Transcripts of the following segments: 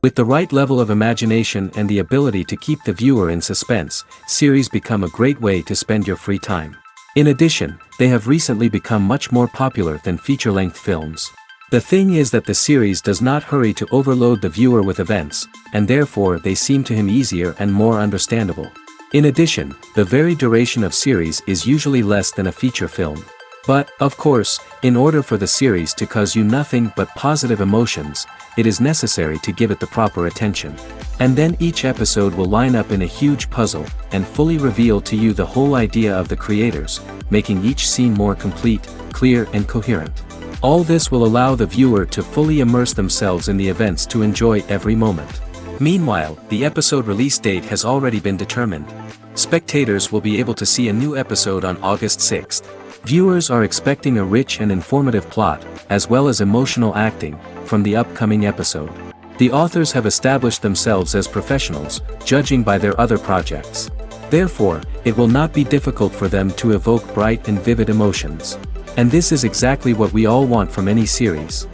With the right level of imagination and the ability to keep the viewer in suspense, series become a great way to spend your free time. In addition, they have recently become much more popular than feature-length films. The thing is that the series does not hurry to overload the viewer with events, and therefore they seem to him easier and more understandable. In addition, the very duration of series is usually less than a feature film. But, of course, in order for the series to cause you nothing but positive emotions, it is necessary to give it the proper attention. And then each episode will line up in a huge puzzle, and fully reveal to you the whole idea of the creators, making each scene more complete, clear and coherent. All this will allow the viewer to fully immerse themselves in the events to enjoy every moment. Meanwhile, the episode release date has already been determined. Spectators will be able to see a new episode on August 6th. Viewers are expecting a rich and informative plot, as well as emotional acting, from the upcoming episode. The authors have established themselves as professionals, judging by their other projects. Therefore, it will not be difficult for them to evoke bright and vivid emotions. And this is exactly what we all want from any series.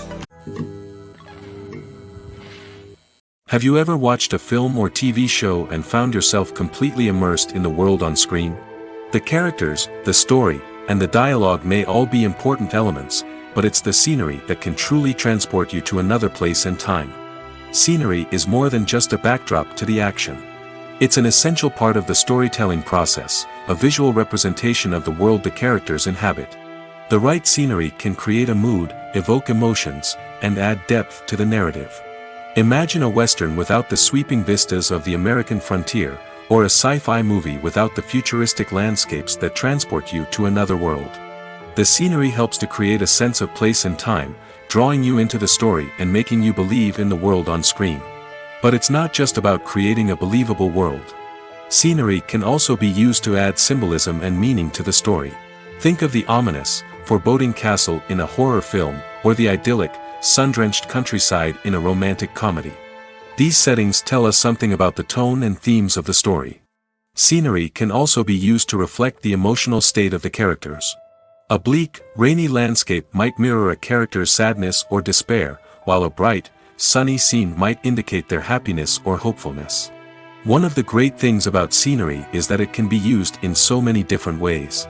Have you ever watched a film or TV show and found yourself completely immersed in the world on screen? The characters, the story, and the dialogue may all be important elements, but it's the scenery that can truly transport you to another place and time. Scenery is more than just a backdrop to the action. It's an essential part of the storytelling process, a visual representation of the world the characters inhabit. The right scenery can create a mood, evoke emotions, and add depth to the narrative. Imagine a Western without the sweeping vistas of the American frontier, or a sci-fi movie without the futuristic landscapes that transport you to another world. The scenery helps to create a sense of place and time, drawing you into the story and making you believe in the world on screen. But it's not just about creating a believable world. Scenery can also be used to add symbolism and meaning to the story. Think of the ominous, foreboding castle in a horror film, or the idyllic, sun-drenched countryside in a romantic comedy. These settings tell us something about the tone and themes of the story. Scenery can also be used to reflect the emotional state of the characters. A bleak, rainy landscape might mirror a character's sadness or despair, while a bright, sunny scene might indicate their happiness or hopefulness. One of the great things about scenery is that it can be used in so many different ways.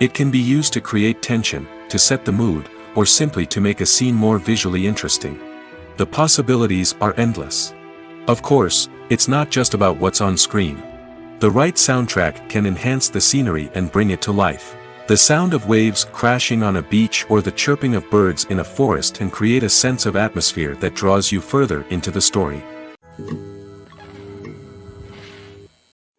It can be used to create tension, to set the mood, or simply to make a scene more visually interesting. The possibilities are endless. Of course, it's not just about what's on screen. The right soundtrack can enhance the scenery and bring it to life. The sound of waves crashing on a beach or the chirping of birds in a forest can create a sense of atmosphere that draws you further into the story.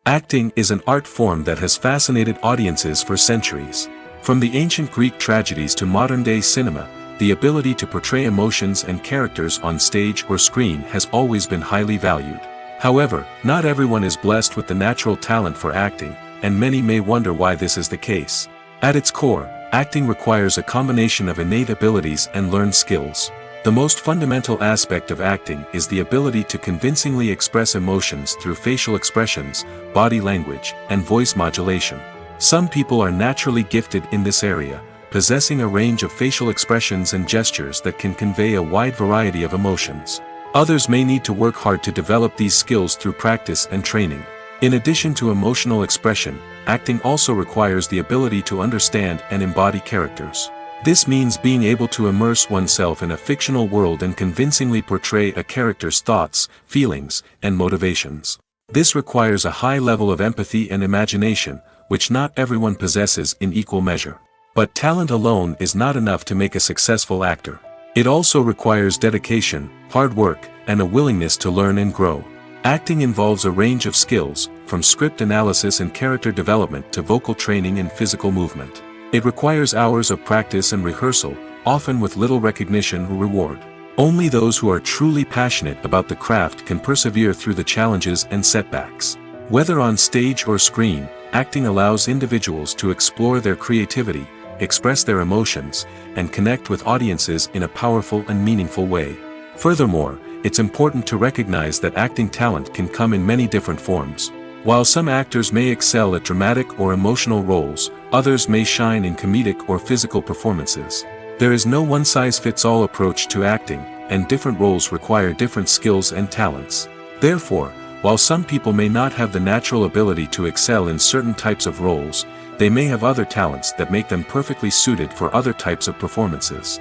Acting is an art form that has fascinated audiences for centuries. From the ancient Greek tragedies to modern-day cinema, the ability to portray emotions and characters on stage or screen has always been highly valued. However, not everyone is blessed with the natural talent for acting, and many may wonder why this is the case. At its core, acting requires a combination of innate abilities and learned skills. The most fundamental aspect of acting is the ability to convincingly express emotions through facial expressions, body language, and voice modulation. Some people are naturally gifted in this area, possessing a range of facial expressions and gestures that can convey a wide variety of emotions. Others may need to work hard to develop these skills through practice and training. In addition to emotional expression, acting also requires the ability to understand and embody characters. This means being able to immerse oneself in a fictional world and convincingly portray a character's thoughts, feelings, and motivations. This requires a high level of empathy and imagination, which not everyone possesses in equal measure. But talent alone is not enough to make a successful actor. It also requires dedication, hard work, and a willingness to learn and grow. Acting involves a range of skills, from script analysis and character development to vocal training and physical movement. It requires hours of practice and rehearsal, often with little recognition or reward. Only those who are truly passionate about the craft can persevere through the challenges and setbacks. Whether on stage or screen, acting allows individuals to explore their creativity, express their emotions, and connect with audiences in a powerful and meaningful way. Furthermore, it's important to recognize that acting talent can come in many different forms. While some actors may excel at dramatic or emotional roles, others may shine in comedic or physical performances. There is no one-size-fits-all approach to acting, and different roles require different skills and talents. Therefore, while some people may not have the natural ability to excel in certain types of roles, they may have other talents that make them perfectly suited for other types of performances.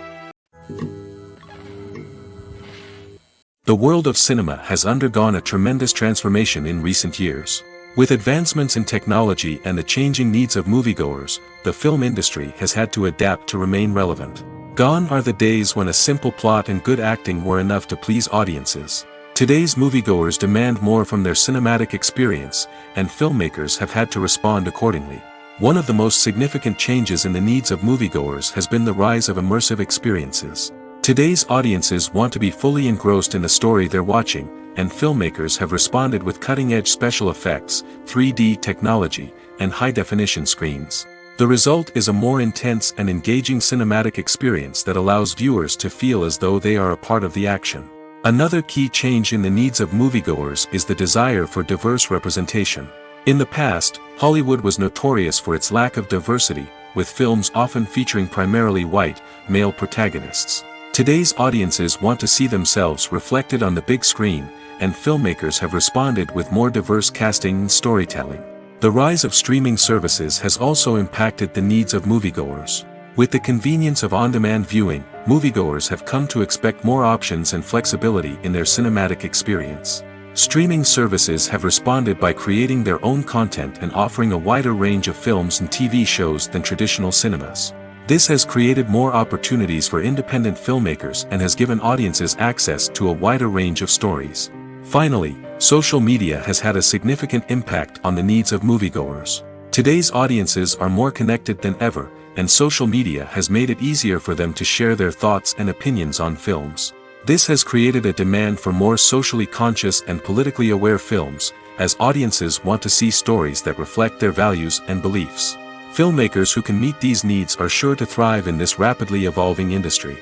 The world of cinema has undergone a tremendous transformation in recent years. With advancements in technology and the changing needs of moviegoers, the film industry has had to adapt to remain relevant. Gone are the days when a simple plot and good acting were enough to please audiences. Today's moviegoers demand more from their cinematic experience, and filmmakers have had to respond accordingly. One of the most significant changes in the needs of moviegoers has been the rise of immersive experiences. Today's audiences want to be fully engrossed in the story they're watching, and filmmakers have responded with cutting-edge special effects, 3D technology, and high-definition screens. The result is a more intense and engaging cinematic experience that allows viewers to feel as though they are a part of the action. Another key change in the needs of moviegoers is the desire for diverse representation. In the past, Hollywood was notorious for its lack of diversity, with films often featuring primarily white, male protagonists. Today's audiences want to see themselves reflected on the big screen, and filmmakers have responded with more diverse casting and storytelling. The rise of streaming services has also impacted the needs of moviegoers. With the convenience of on-demand viewing, moviegoers have come to expect more options and flexibility in their cinematic experience. Streaming services have responded by creating their own content and offering a wider range of films and TV shows than traditional cinemas. This has created more opportunities for independent filmmakers and has given audiences access to a wider range of stories. Finally, social media has had a significant impact on the needs of moviegoers. Today's audiences are more connected than ever, and social media has made it easier for them to share their thoughts and opinions on films. This has created a demand for more socially conscious and politically aware films, as audiences want to see stories that reflect their values and beliefs. Filmmakers who can meet these needs are sure to thrive in this rapidly evolving industry.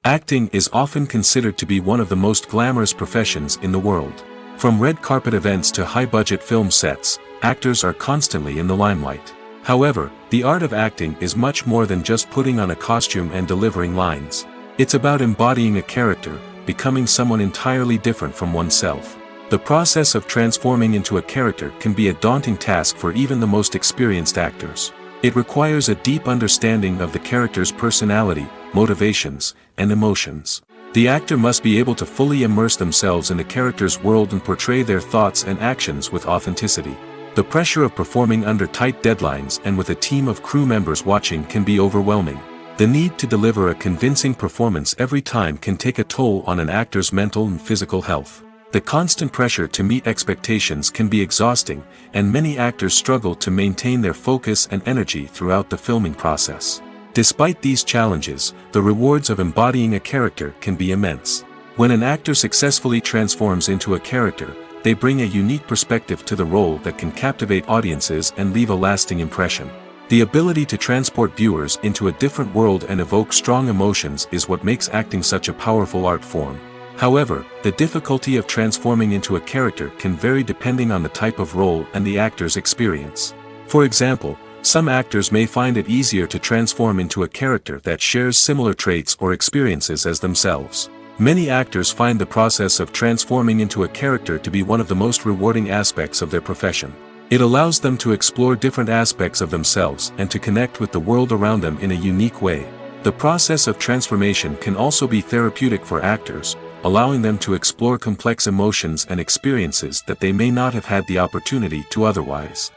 Acting is often considered to be one of the most glamorous professions in the world. From red carpet events to high-budget film sets, actors are constantly in the limelight. However, the art of acting is much more than just putting on a costume and delivering lines. It's about embodying a character, becoming someone entirely different from oneself. The process of transforming into a character can be a daunting task for even the most experienced actors. It requires a deep understanding of the character's personality, motivations, and emotions. The actor must be able to fully immerse themselves in the character's world and portray their thoughts and actions with authenticity. The pressure of performing under tight deadlines and with a team of crew members watching can be overwhelming. The need to deliver a convincing performance every time can take a toll on an actor's mental and physical health. The constant pressure to meet expectations can be exhausting, and many actors struggle to maintain their focus and energy throughout the filming process. Despite these challenges, the rewards of embodying a character can be immense. When an actor successfully transforms into a character, they bring a unique perspective to the role that can captivate audiences and leave a lasting impression. The ability to transport viewers into a different world and evoke strong emotions is what makes acting such a powerful art form. However, the difficulty of transforming into a character can vary depending on the type of role and the actor's experience. For example, some actors may find it easier to transform into a character that shares similar traits or experiences as themselves. Many actors find the process of transforming into a character to be one of the most rewarding aspects of their profession. It allows them to explore different aspects of themselves and to connect with the world around them in a unique way. The process of transformation can also be therapeutic for actors, allowing them to explore complex emotions and experiences that they may not have had the opportunity to otherwise.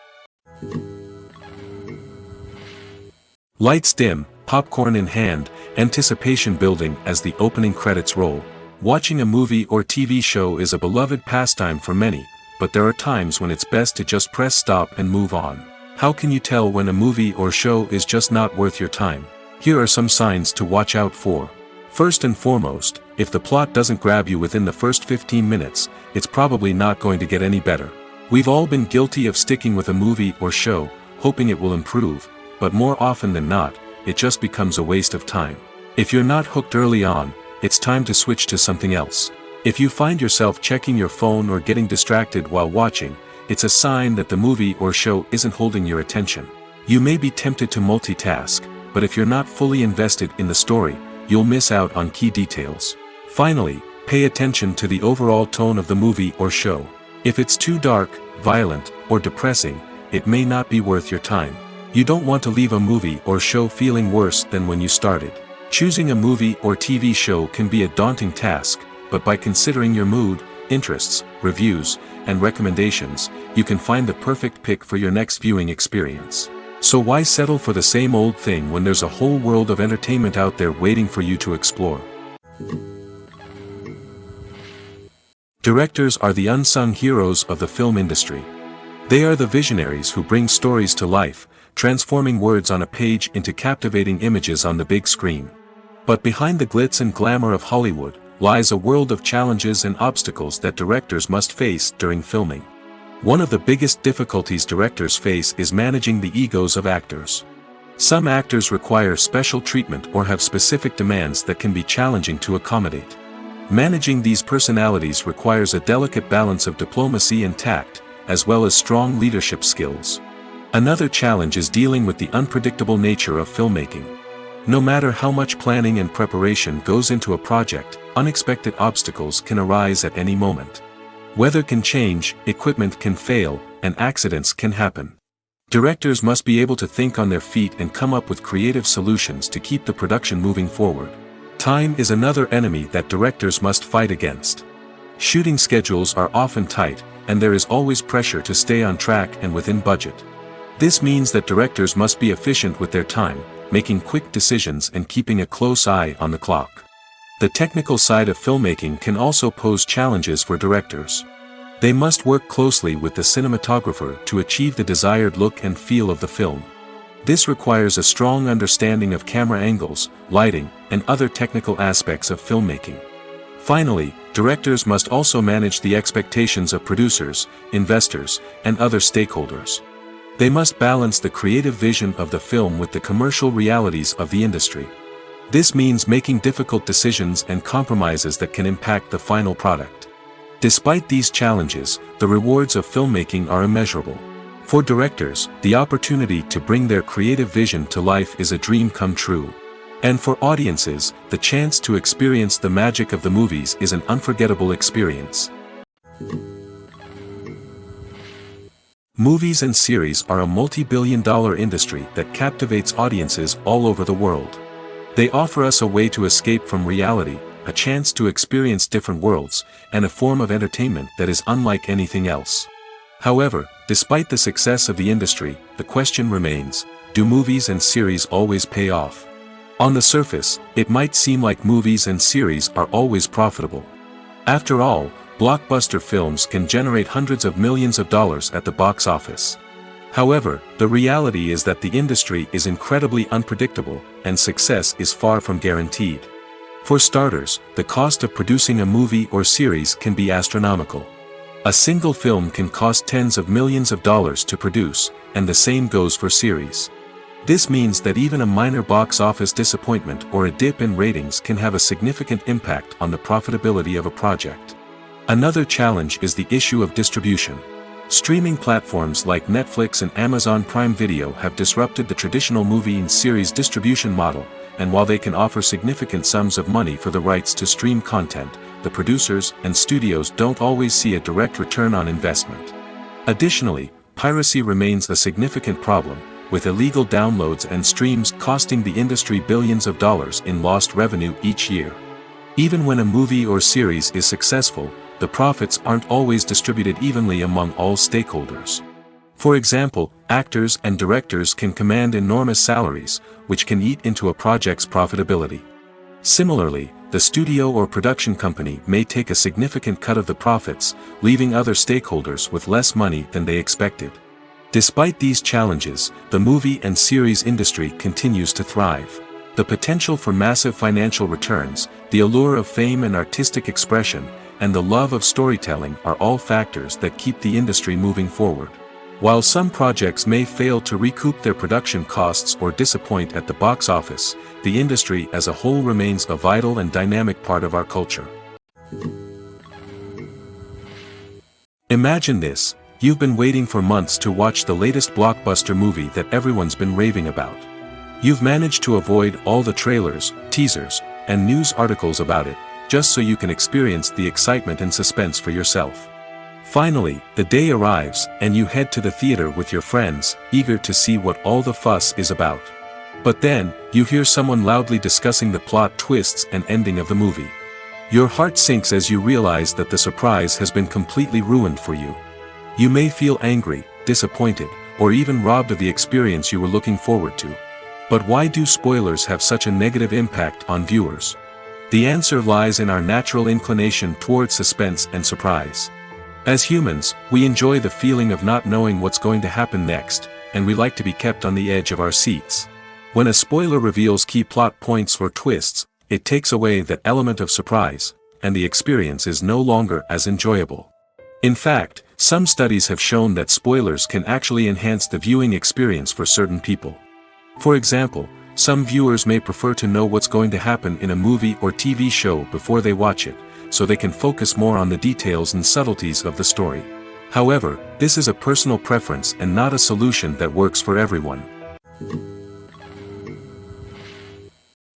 Lights dim, popcorn in hand, anticipation building as the opening credits roll. Watching a movie or TV show is a beloved pastime for many, but there are times when it's best to just press stop and move on. How can you tell when a movie or show is just not worth your time? Here are some signs to watch out for. First and foremost, if the plot doesn't grab you within the first 15 minutes, it's probably not going to get any better. We've all been guilty of sticking with a movie or show, hoping it will improve, but more often than not, it just becomes a waste of time. If you're not hooked early on, it's time to switch to something else. If you find yourself checking your phone or getting distracted while watching, it's a sign that the movie or show isn't holding your attention. You may be tempted to multitask, but if you're not fully invested in the story, you'll miss out on key details. Finally, pay attention to the overall tone of the movie or show. If it's too dark, violent, or depressing, it may not be worth your time. You don't want to leave a movie or show feeling worse than when you started. Choosing a movie or TV show can be a daunting task, but by considering your mood, interests, reviews, and recommendations, you can find the perfect pick for your next viewing experience. So why settle for the same old thing when there's a whole world of entertainment out there waiting for you to explore? Directors are the unsung heroes of the film industry. They are the visionaries who bring stories to life, transforming words on a page into captivating images on the big screen. But behind the glitz and glamour of Hollywood, lies a world of challenges and obstacles that directors must face during filming. One of the biggest difficulties directors face is managing the egos of actors. Some actors require special treatment or have specific demands that can be challenging to accommodate. Managing these personalities requires a delicate balance of diplomacy and tact, as well as strong leadership skills. Another challenge is dealing with the unpredictable nature of filmmaking. No matter how much planning and preparation goes into a project, unexpected obstacles can arise at any moment. Weather can change, equipment can fail, and accidents can happen. Directors must be able to think on their feet and come up with creative solutions to keep the production moving forward. Time is another enemy that directors must fight against. Shooting schedules are often tight, and there is always pressure to stay on track and within budget. This means that directors must be efficient with their time, making quick decisions and keeping a close eye on the clock. The technical side of filmmaking can also pose challenges for directors. They must work closely with the cinematographer to achieve the desired look and feel of the film. This requires a strong understanding of camera angles, lighting, and other technical aspects of filmmaking. Finally, directors must also manage the expectations of producers, investors, and other stakeholders. They must balance the creative vision of the film with the commercial realities of the industry. This means making difficult decisions and compromises that can impact the final product. Despite these challenges, the rewards of filmmaking are immeasurable. For directors, the opportunity to bring their creative vision to life is a dream come true. And for audiences, the chance to experience the magic of the movies is an unforgettable experience. Movies and series are a multi-billion-dollar industry that captivates audiences all over the world. They offer us a way to escape from reality, a chance to experience different worlds, and a form of entertainment that is unlike anything else. However, despite the success of the industry, the question remains, do movies and series always pay off? On the surface, it might seem like movies and series are always profitable. After all, blockbuster films can generate hundreds of millions of dollars at the box office. However, the reality is that the industry is incredibly unpredictable, and success is far from guaranteed. For starters, the cost of producing a movie or series can be astronomical. A single film can cost tens of millions of dollars to produce, and the same goes for series. This means that even a minor box office disappointment or a dip in ratings can have a significant impact on the profitability of a project. Another challenge is the issue of distribution. Streaming platforms like Netflix and Amazon Prime Video have disrupted the traditional movie and series distribution model, and while they can offer significant sums of money for the rights to stream content, the producers and studios don't always see a direct return on investment. Additionally, piracy remains a significant problem, with illegal downloads and streams costing the industry billions of dollars in lost revenue each year. Even when a movie or series is successful, the profits aren't always distributed evenly among all stakeholders. For example, actors and directors can command enormous salaries, which can eat into a project's profitability. Similarly, the studio or production company may take a significant cut of the profits, leaving other stakeholders with less money than they expected. Despite these challenges, the movie and series industry continues to thrive. The potential for massive financial returns, the allure of fame and artistic expression, and the love of storytelling are all factors that keep the industry moving forward. While some projects may fail to recoup their production costs or disappoint at the box office, the industry as a whole remains a vital and dynamic part of our culture. Imagine this: you've been waiting for months to watch the latest blockbuster movie that everyone's been raving about. You've managed to avoid all the trailers, teasers, and news articles about it, just so you can experience the excitement and suspense for yourself. Finally, the day arrives, and you head to the theater with your friends, eager to see what all the fuss is about. But then, you hear someone loudly discussing the plot twists and ending of the movie. Your heart sinks as you realize that the surprise has been completely ruined for you. You may feel angry, disappointed, or even robbed of the experience you were looking forward to. But why do spoilers have such a negative impact on viewers? The answer lies in our natural inclination toward suspense and surprise. As humans, we enjoy the feeling of not knowing what's going to happen next, and we like to be kept on the edge of our seats. When a spoiler reveals key plot points or twists, it takes away that element of surprise, and the experience is no longer as enjoyable. In fact, some studies have shown that spoilers can actually enhance the viewing experience for certain people. For example, some viewers may prefer to know what's going to happen in a movie or TV show before they watch it, so they can focus more on the details and subtleties of the story. However, this is a personal preference and not a solution that works for everyone.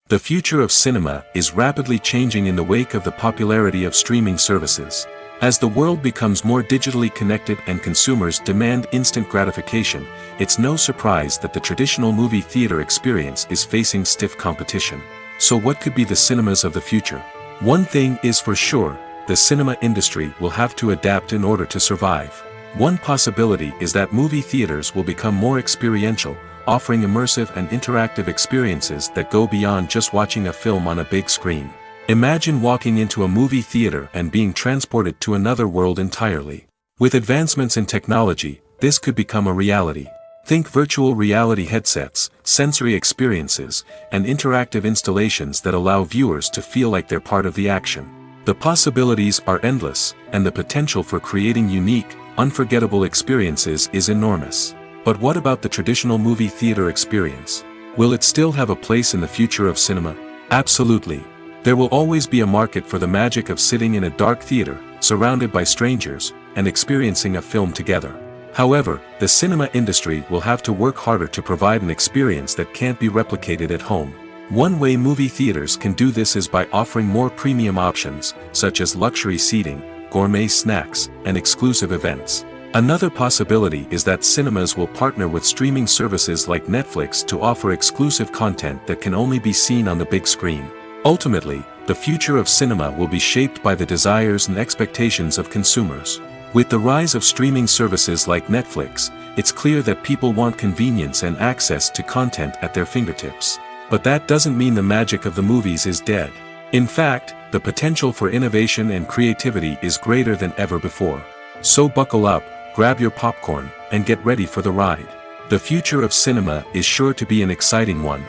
The future of cinema is rapidly changing in the wake of the popularity of streaming services. As the world becomes more digitally connected and consumers demand instant gratification, it's no surprise that the traditional movie theater experience is facing stiff competition. So what could be the cinemas of the future? One thing is for sure, the cinema industry will have to adapt in order to survive. One possibility is that movie theaters will become more experiential, offering immersive and interactive experiences that go beyond just watching a film on a big screen. Imagine walking into a movie theater and being transported to another world entirely. With advancements in technology, this could become a reality. Think virtual reality headsets, sensory experiences, and interactive installations that allow viewers to feel like they're part of the action. The possibilities are endless, and the potential for creating unique, unforgettable experiences is enormous. But what about the traditional movie theater experience? Will it still have a place in the future of cinema? Absolutely. There will always be a market for the magic of sitting in a dark theater, surrounded by strangers, and experiencing a film together. However, the cinema industry will have to work harder to provide an experience that can't be replicated at home. One way movie theaters can do this is by offering more premium options, such as luxury seating, gourmet snacks, and exclusive events. Another possibility is that cinemas will partner with streaming services like Netflix to offer exclusive content that can only be seen on the big screen. Ultimately, the future of cinema will be shaped by the desires and expectations of consumers. With the rise of streaming services like Netflix, it's clear that people want convenience and access to content at their fingertips. But that doesn't mean the magic of the movies is dead. In fact, the potential for innovation and creativity is greater than ever before. So buckle up, grab your popcorn, and get ready for the ride. The future of cinema is sure to be an exciting one.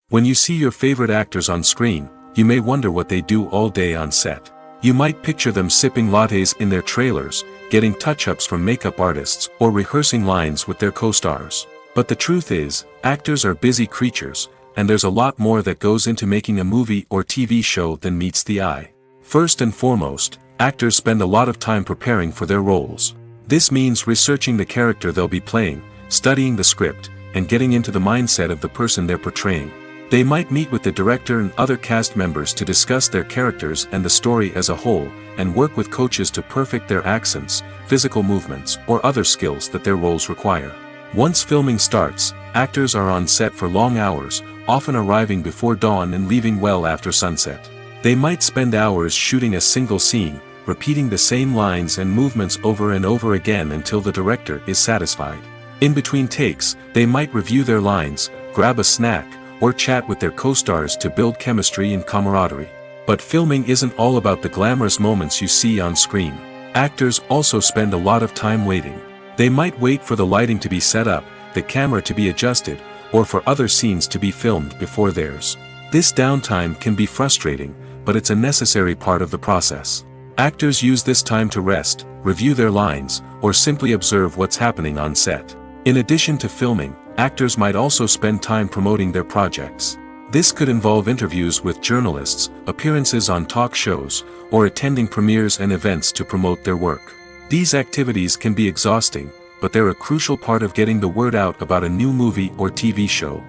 When you see your favorite actors on screen, you may wonder what they do all day on set. You might picture them sipping lattes in their trailers, getting touch-ups from makeup artists, or rehearsing lines with their co-stars. But the truth is, actors are busy creatures, and there's a lot more that goes into making a movie or TV show than meets the eye. First and foremost, actors spend a lot of time preparing for their roles. This means researching the character they'll be playing, studying the script, and getting into the mindset of the person they're portraying. They might meet with the director and other cast members to discuss their characters and the story as a whole, and work with coaches to perfect their accents, physical movements, or other skills that their roles require. Once filming starts, actors are on set for long hours, often arriving before dawn and leaving well after sunset. They might spend hours shooting a single scene, repeating the same lines and movements over and over again until the director is satisfied. In between takes, they might review their lines, grab a snack, or chat with their co-stars to build chemistry and camaraderie. But filming isn't all about the glamorous moments you see on screen. Actors also spend a lot of time waiting. They might wait for the lighting to be set up, the camera to be adjusted, or for other scenes to be filmed before theirs. This downtime can be frustrating, but it's a necessary part of the process. Actors use this time to rest, review their lines, or simply observe what's happening on set. In addition to filming, actors might also spend time promoting their projects. This could involve interviews with journalists, appearances on talk shows, or attending premieres and events to promote their work. These activities can be exhausting, but they're a crucial part of getting the word out about a new movie or TV show.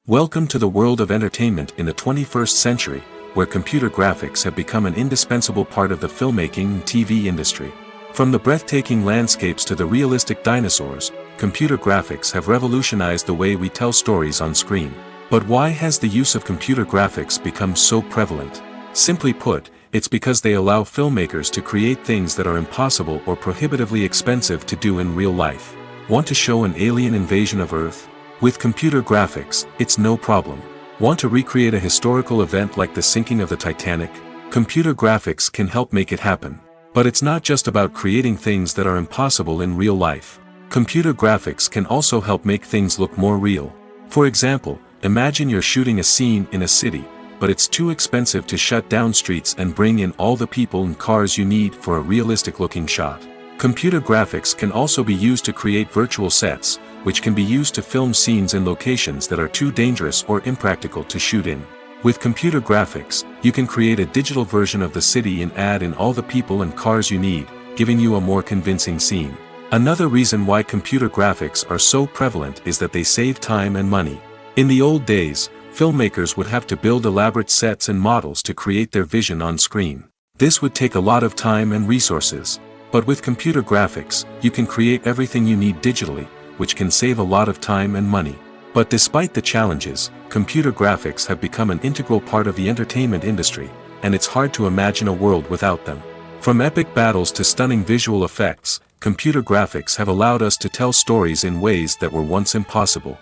Welcome to the world of entertainment in the 21st century, where computer graphics have become an indispensable part of the filmmaking and TV industry. From the breathtaking landscapes to the realistic dinosaurs, computer graphics have revolutionized the way we tell stories on screen. But why has the use of computer graphics become so prevalent? Simply put, it's because they allow filmmakers to create things that are impossible or prohibitively expensive to do in real life. Want to show an alien invasion of Earth? With computer graphics, it's no problem. Want to recreate a historical event like the sinking of the Titanic? Computer graphics can help make it happen. But it's not just about creating things that are impossible in real life. Computer graphics can also help make things look more real. For example, imagine you're shooting a scene in a city, but it's too expensive to shut down streets and bring in all the people and cars you need for a realistic-looking shot. Computer graphics can also be used to create virtual sets, which can be used to film scenes in locations that are too dangerous or impractical to shoot in. With computer graphics, you can create a digital version of the city and add in all the people and cars you need, giving you a more convincing scene. Another reason why computer graphics are so prevalent is that they save time and money. In the old days, filmmakers would have to build elaborate sets and models to create their vision on screen. This would take a lot of time and resources. But with computer graphics, you can create everything you need digitally, which can save a lot of time and money. But despite the challenges, computer graphics have become an integral part of the entertainment industry, and it's hard to imagine a world without them. From epic battles to stunning visual effects, computer graphics have allowed us to tell stories in ways that were once impossible.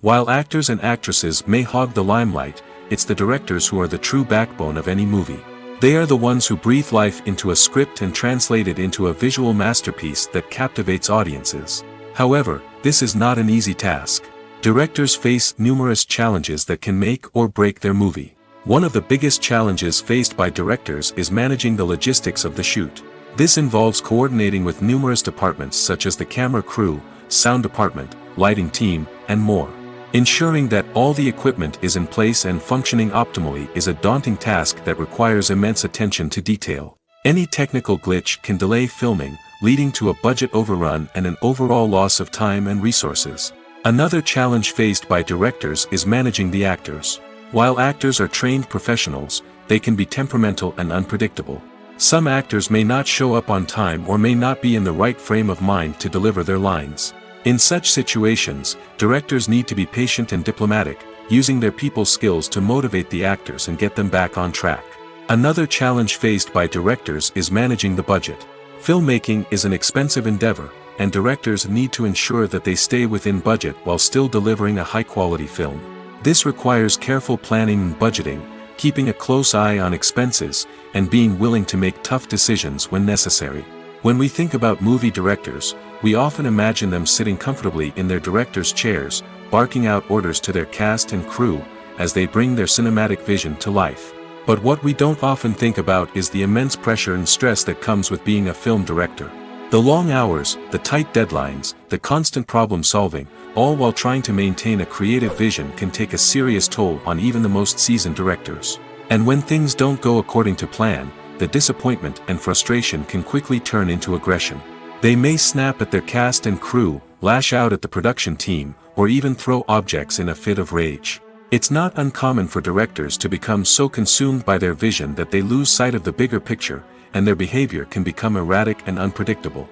While actors and actresses may hog the limelight, it's the directors who are the true backbone of any movie. They are the ones who breathe life into a script and translate it into a visual masterpiece that captivates audiences. However, this is not an easy task. Directors face numerous challenges that can make or break their movie. One of the biggest challenges faced by directors is managing the logistics of the shoot. This involves coordinating with numerous departments such as the camera crew, sound department, lighting team, and more. Ensuring that all the equipment is in place and functioning optimally is a daunting task that requires immense attention to detail. Any technical glitch can delay filming, leading to a budget overrun and an overall loss of time and resources. Another challenge faced by directors is managing the actors. While actors are trained professionals, they can be temperamental and unpredictable. Some actors may not show up on time or may not be in the right frame of mind to deliver their lines. In such situations, directors need to be patient and diplomatic, using their people skills to motivate the actors and get them back on track. Another challenge faced by directors is managing the budget. Filmmaking is an expensive endeavor, and directors need to ensure that they stay within budget while still delivering a high-quality film. This requires careful planning and budgeting, keeping a close eye on expenses, and being willing to make tough decisions when necessary. When we think about movie directors, we often imagine them sitting comfortably in their director's chairs, barking out orders to their cast and crew, as they bring their cinematic vision to life. But what we don't often think about is the immense pressure and stress that comes with being a film director. The long hours, the tight deadlines, the constant problem solving, all while trying to maintain a creative vision can take a serious toll on even the most seasoned directors. And when things don't go according to plan, the disappointment and frustration can quickly turn into aggression. They may snap at their cast and crew, lash out at the production team, or even throw objects in a fit of rage. It's not uncommon for directors to become so consumed by their vision that they lose sight of the bigger picture, and their behavior can become erratic and unpredictable.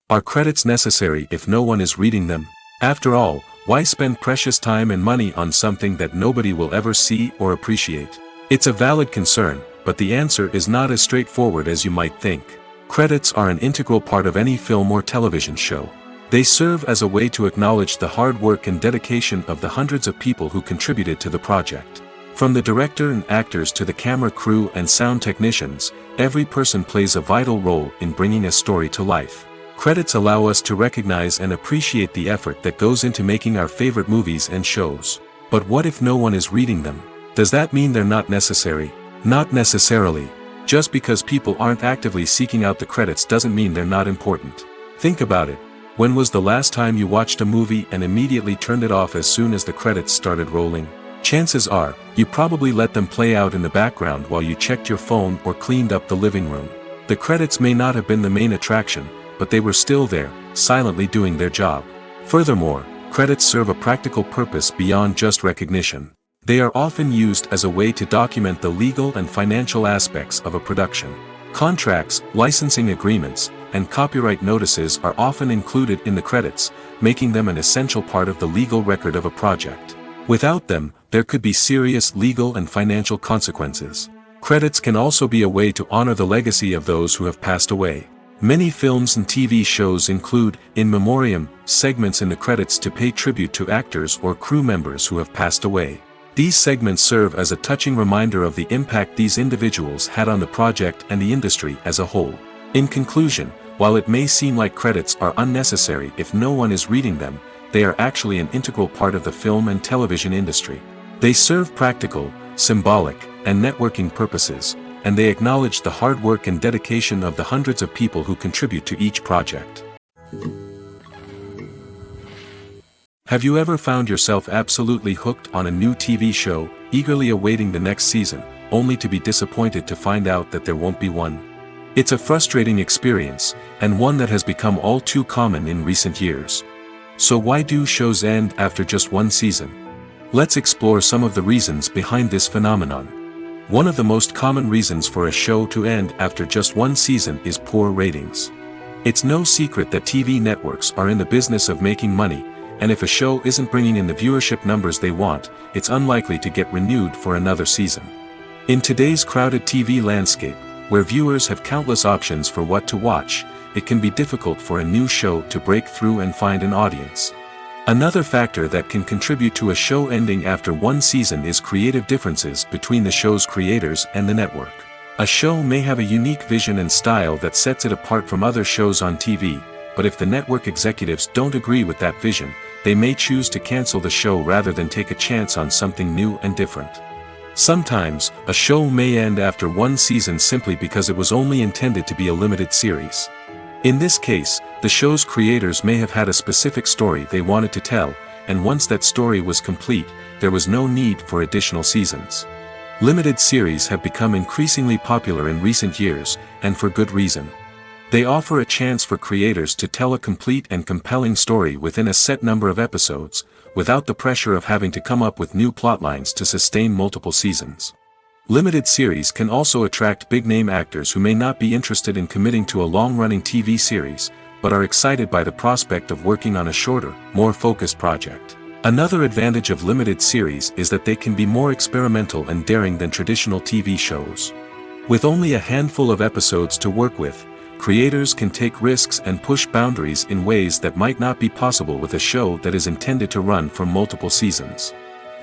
Are credits necessary if no one is reading them? After all, why spend precious time and money on something that nobody will ever see or appreciate? It's a valid concern, but the answer is not as straightforward as you might think. Credits are an integral part of any film or television show. They serve as a way to acknowledge the hard work and dedication of the hundreds of people who contributed to the project. From the director and actors to the camera crew and sound technicians, every person plays a vital role in bringing a story to life. Credits allow us to recognize and appreciate the effort that goes into making our favorite movies and shows. But what if no one is reading them? Does that mean they're not necessary? Not necessarily. Just because people aren't actively seeking out the credits doesn't mean they're not important. Think about it. When was the last time you watched a movie and immediately turned it off as soon as the credits started rolling? Chances are, you probably let them play out in the background while you checked your phone or cleaned up the living room. The credits may not have been the main attraction, but they were still there, silently doing their job. Furthermore, credits serve a practical purpose beyond just recognition. They are often used as a way to document the legal and financial aspects of a production. Contracts, licensing agreements, and copyright notices are often included in the credits, making them an essential part of the legal record of a project. Without them, there could be serious legal and financial consequences. Credits can also be a way to honor the legacy of those who have passed away. Many films and TV shows include, in memoriam, segments in the credits to pay tribute to actors or crew members who have passed away. These segments serve as a touching reminder of the impact these individuals had on the project and the industry as a whole. In conclusion, while it may seem like credits are unnecessary if no one is reading them, they are actually an integral part of the film and television industry. They serve practical, symbolic, and networking purposes, and they acknowledge the hard work and dedication of the hundreds of people who contribute to each project. Have you ever found yourself absolutely hooked on a new TV show, eagerly awaiting the next season, only to be disappointed to find out that there won't be one? It's a frustrating experience, and one that has become all too common in recent years. So why do shows end after just one season? Let's explore some of the reasons behind this phenomenon. One of the most common reasons for a show to end after just one season is poor ratings. It's no secret that TV networks are in the business of making money, and if a show isn't bringing in the viewership numbers they want, it's unlikely to get renewed for another season. In today's crowded TV landscape, where viewers have countless options for what to watch, it can be difficult for a new show to break through and find an audience. Another factor that can contribute to a show ending after one season is creative differences between the show's creators and the network. A show may have a unique vision and style that sets it apart from other shows on TV, but if the network executives don't agree with that vision, they may choose to cancel the show rather than take a chance on something new and different. Sometimes, a show may end after one season simply because it was only intended to be a limited series. In this case, the show's creators may have had a specific story they wanted to tell, and once that story was complete, there was no need for additional seasons. Limited series have become increasingly popular in recent years, and for good reason. They offer a chance for creators to tell a complete and compelling story within a set number of episodes, without the pressure of having to come up with new plotlines to sustain multiple seasons. Limited series can also attract big-name actors who may not be interested in committing to a long-running TV series, but are excited by the prospect of working on a shorter, more focused project. Another advantage of limited series is that they can be more experimental and daring than traditional TV shows. With only a handful of episodes to work with, creators can take risks and push boundaries in ways that might not be possible with a show that is intended to run for multiple seasons.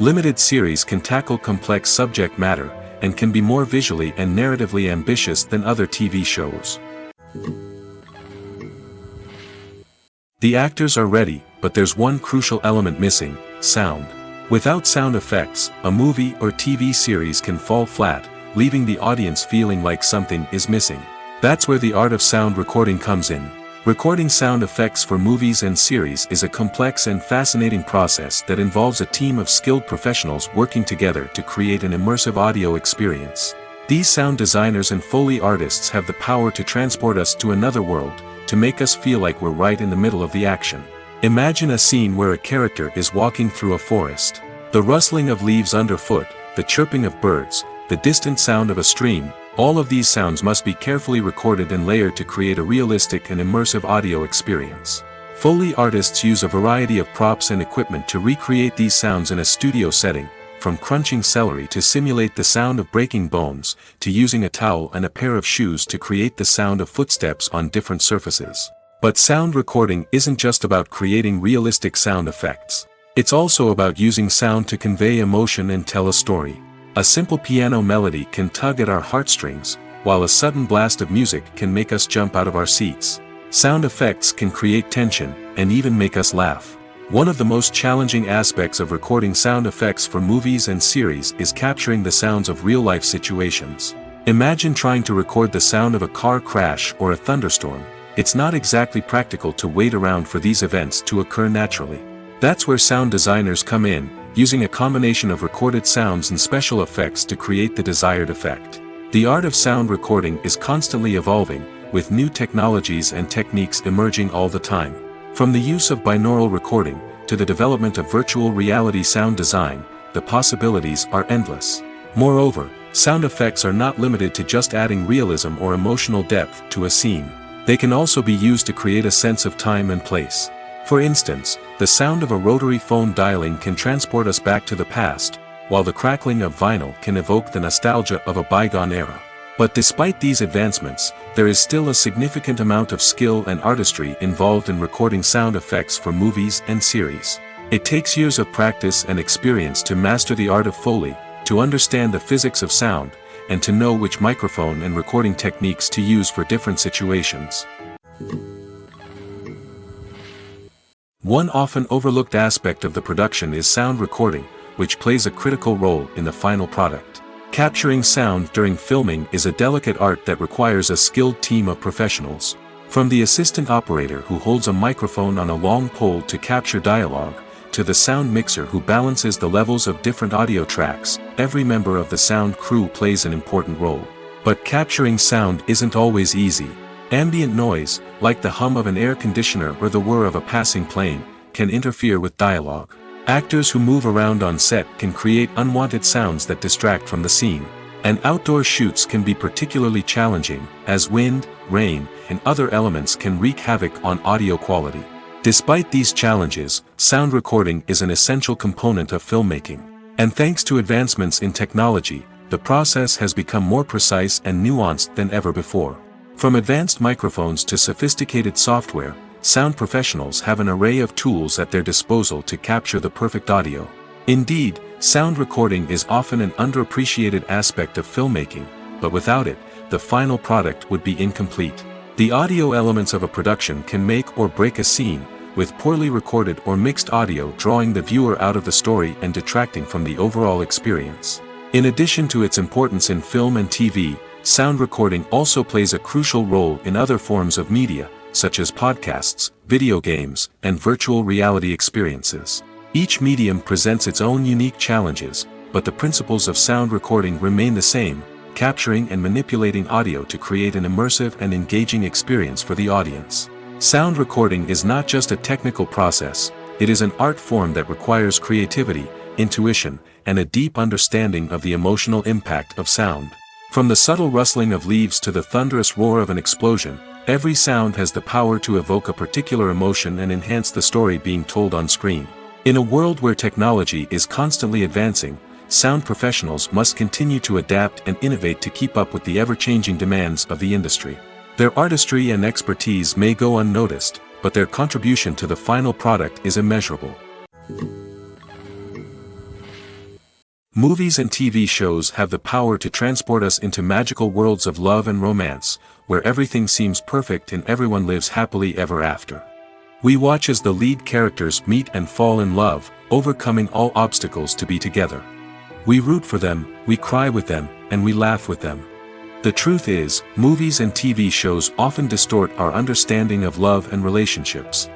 Limited series can tackle complex subject matter, and can be more visually and narratively ambitious than other TV shows. The actors are ready, but there's one crucial element missing: sound. Without sound effects, a movie or TV series can fall flat, leaving the audience feeling like something is missing. That's where the art of sound recording comes in. Recording sound effects for movies and series is a complex and fascinating process that involves a team of skilled professionals working together to create an immersive audio experience. These sound designers and Foley artists have the power to transport us to another world, to make us feel like we're right in the middle of the action. Imagine a scene where a character is walking through a forest. The rustling of leaves underfoot, the chirping of birds, the distant sound of a stream, all of these sounds must be carefully recorded and layered to create a realistic and immersive audio experience. Foley artists use a variety of props and equipment to recreate these sounds in a studio setting, from crunching celery to simulate the sound of breaking bones, to using a towel and a pair of shoes to create the sound of footsteps on different surfaces. But sound recording isn't just about creating realistic sound effects. It's also about using sound to convey emotion and tell a story. A simple piano melody can tug at our heartstrings, while a sudden blast of music can make us jump out of our seats. Sound effects can create tension, and even make us laugh. One of the most challenging aspects of recording sound effects for movies and series is capturing the sounds of real-life situations. Imagine trying to record the sound of a car crash or a thunderstorm. It's not exactly practical to wait around for these events to occur naturally. That's where sound designers come in, using a combination of recorded sounds and special effects to create the desired effect. The art of sound recording is constantly evolving, with new technologies and techniques emerging all the time. From the use of binaural recording, to the development of virtual reality sound design, the possibilities are endless. Moreover, sound effects are not limited to just adding realism or emotional depth to a scene. They can also be used to create a sense of time and place. For instance, the sound of a rotary phone dialing can transport us back to the past, while the crackling of vinyl can evoke the nostalgia of a bygone era. But despite these advancements, there is still a significant amount of skill and artistry involved in recording sound effects for movies and series. It takes years of practice and experience to master the art of Foley, to understand the physics of sound, and to know which microphone and recording techniques to use for different situations. One often overlooked aspect of the production is sound recording, which plays a critical role in the final product. Capturing sound during filming is a delicate art that requires a skilled team of professionals. From the assistant operator who holds a microphone on a long pole to capture dialogue, to the sound mixer who balances the levels of different audio tracks, every member of the sound crew plays an important role. But capturing sound isn't always easy. Ambient noise, like the hum of an air conditioner or the whir of a passing plane, can interfere with dialogue. Actors who move around on set can create unwanted sounds that distract from the scene. And outdoor shoots can be particularly challenging, as wind, rain, and other elements can wreak havoc on audio quality. Despite these challenges, sound recording is an essential component of filmmaking. And thanks to advancements in technology, the process has become more precise and nuanced than ever before. From advanced microphones to sophisticated software, sound professionals have an array of tools at their disposal to capture the perfect audio. Indeed, sound recording is often an underappreciated aspect of filmmaking, but without it, the final product would be incomplete. The audio elements of a production can make or break a scene, with poorly recorded or mixed audio drawing the viewer out of the story and detracting from the overall experience. In addition to its importance in film and TV, sound recording also plays a crucial role in other forms of media, such as podcasts, video games, and virtual reality experiences. Each medium presents its own unique challenges, but the principles of sound recording remain the same, capturing and manipulating audio to create an immersive and engaging experience for the audience. Sound recording is not just a technical process, it is an art form that requires creativity, intuition, and a deep understanding of the emotional impact of sound. From the subtle rustling of leaves to the thunderous roar of an explosion, every sound has the power to evoke a particular emotion and enhance the story being told on screen. In a world where technology is constantly advancing, sound professionals must continue to adapt and innovate to keep up with the ever-changing demands of the industry. Their artistry and expertise may go unnoticed, but their contribution to the final product is immeasurable. Movies and TV shows have the power to transport us into magical worlds of love and romance, where everything seems perfect and everyone lives happily ever after. We watch as the lead characters meet and fall in love, overcoming all obstacles to be together. We root for them, we cry with them, and we laugh with them. The truth is, movies and TV shows often distort our understanding of love and relationships.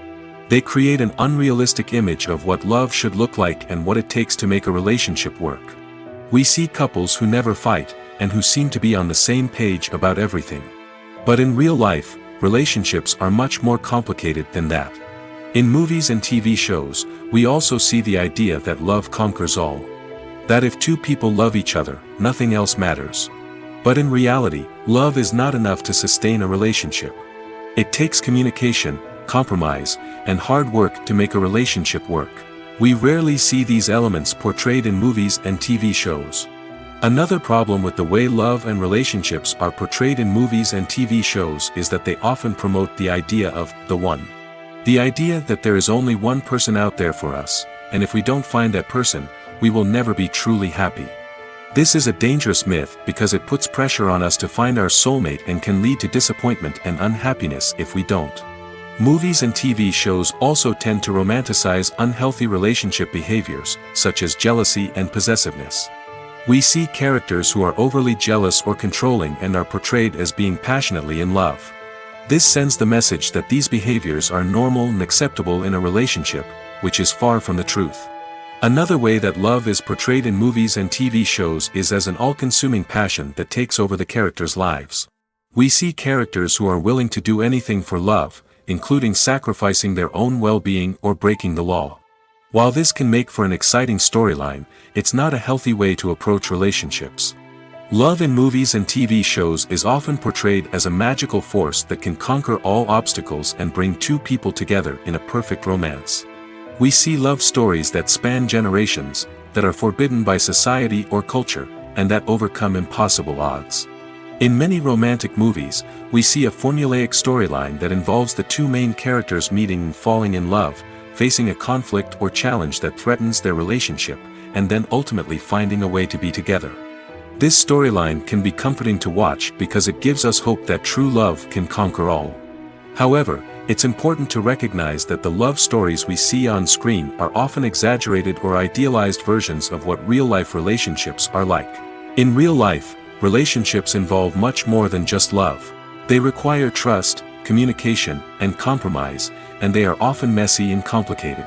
They create an unrealistic image of what love should look like and what it takes to make a relationship work. We see couples who never fight, and who seem to be on the same page about everything. But in real life, relationships are much more complicated than that. In movies and TV shows, we also see the idea that love conquers all. That if two people love each other, nothing else matters. But in reality, love is not enough to sustain a relationship. It takes communication, compromise, and hard work to make a relationship work. We rarely see these elements portrayed in movies and TV shows. Another problem with the way love and relationships are portrayed in movies and TV shows is that they often promote the idea of the one. The idea that there is only one person out there for us, and if we don't find that person, we will never be truly happy. This is a dangerous myth because it puts pressure on us to find our soulmate and can lead to disappointment and unhappiness if we don't. Movies and TV shows also tend to romanticize unhealthy relationship behaviors, such as jealousy and possessiveness. We see characters who are overly jealous or controlling and are portrayed as being passionately in love. This sends the message that these behaviors are normal and acceptable in a relationship, which is far from the truth. Another way that love is portrayed in movies and TV shows is as an all-consuming passion that takes over the characters' lives. We see characters who are willing to do anything for love, including sacrificing their own well-being or breaking the law. While this can make for an exciting storyline, it's not a healthy way to approach relationships. Love in movies and TV shows is often portrayed as a magical force that can conquer all obstacles and bring two people together in a perfect romance. We see love stories that span generations, that are forbidden by society or culture, and that overcome impossible odds. In many romantic movies, we see a formulaic storyline that involves the two main characters meeting and falling in love, facing a conflict or challenge that threatens their relationship, and then ultimately finding a way to be together. This storyline can be comforting to watch because it gives us hope that true love can conquer all. However, it's important to recognize that the love stories we see on screen are often exaggerated or idealized versions of what real-life relationships are like. In real life, relationships involve much more than just love. They require trust, communication, and compromise, and they are often messy and complicated.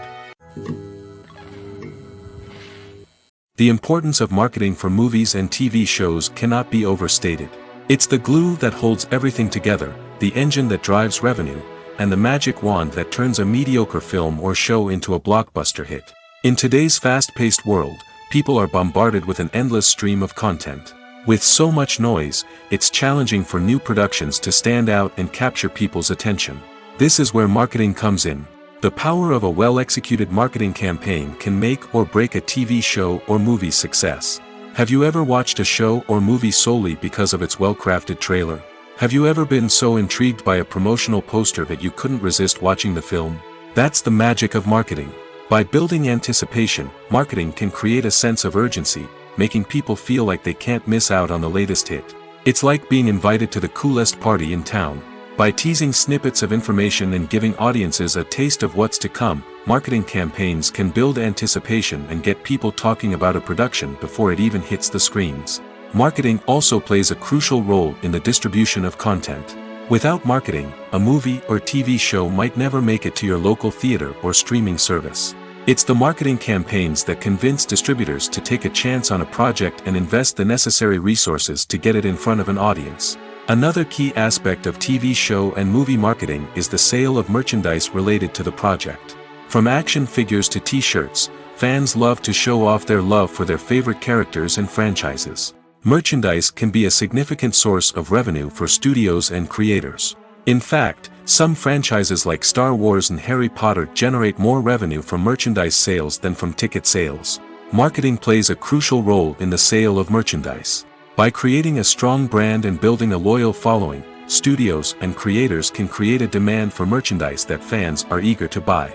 The importance of marketing for movies and TV shows cannot be overstated. It's the glue that holds everything together, the engine that drives revenue, and the magic wand that turns a mediocre film or show into a blockbuster hit. In today's fast-paced world, people are bombarded with an endless stream of content. With so much noise, it's challenging for new productions to stand out and capture people's attention. This is where marketing comes in. The power of a well-executed marketing campaign can make or break a TV show or movie's success. Have you ever watched a show or movie solely because of its well-crafted trailer? Have you ever been so intrigued by a promotional poster that you couldn't resist watching the film? That's the magic of marketing. By building anticipation, marketing can create a sense of urgency, making people feel like they can't miss out on the latest hit. It's like being invited to the coolest party in town. By teasing snippets of information and giving audiences a taste of what's to come, marketing campaigns can build anticipation and get people talking about a production before it even hits the screens. Marketing also plays a crucial role in the distribution of content. Without marketing, a movie or TV show might never make it to your local theater or streaming service. It's the marketing campaigns that convince distributors to take a chance on a project and invest the necessary resources to get it in front of an audience. Another key aspect of TV show and movie marketing is the sale of merchandise related to the project. From action figures to t-shirts, fans love to show off their love for their favorite characters and franchises. Merchandise can be a significant source of revenue for studios and creators. In fact, some franchises like Star Wars and Harry Potter generate more revenue from merchandise sales than from ticket sales. Marketing plays a crucial role in the sale of merchandise. By creating a strong brand and building a loyal following, studios and creators can create a demand for merchandise that fans are eager to buy.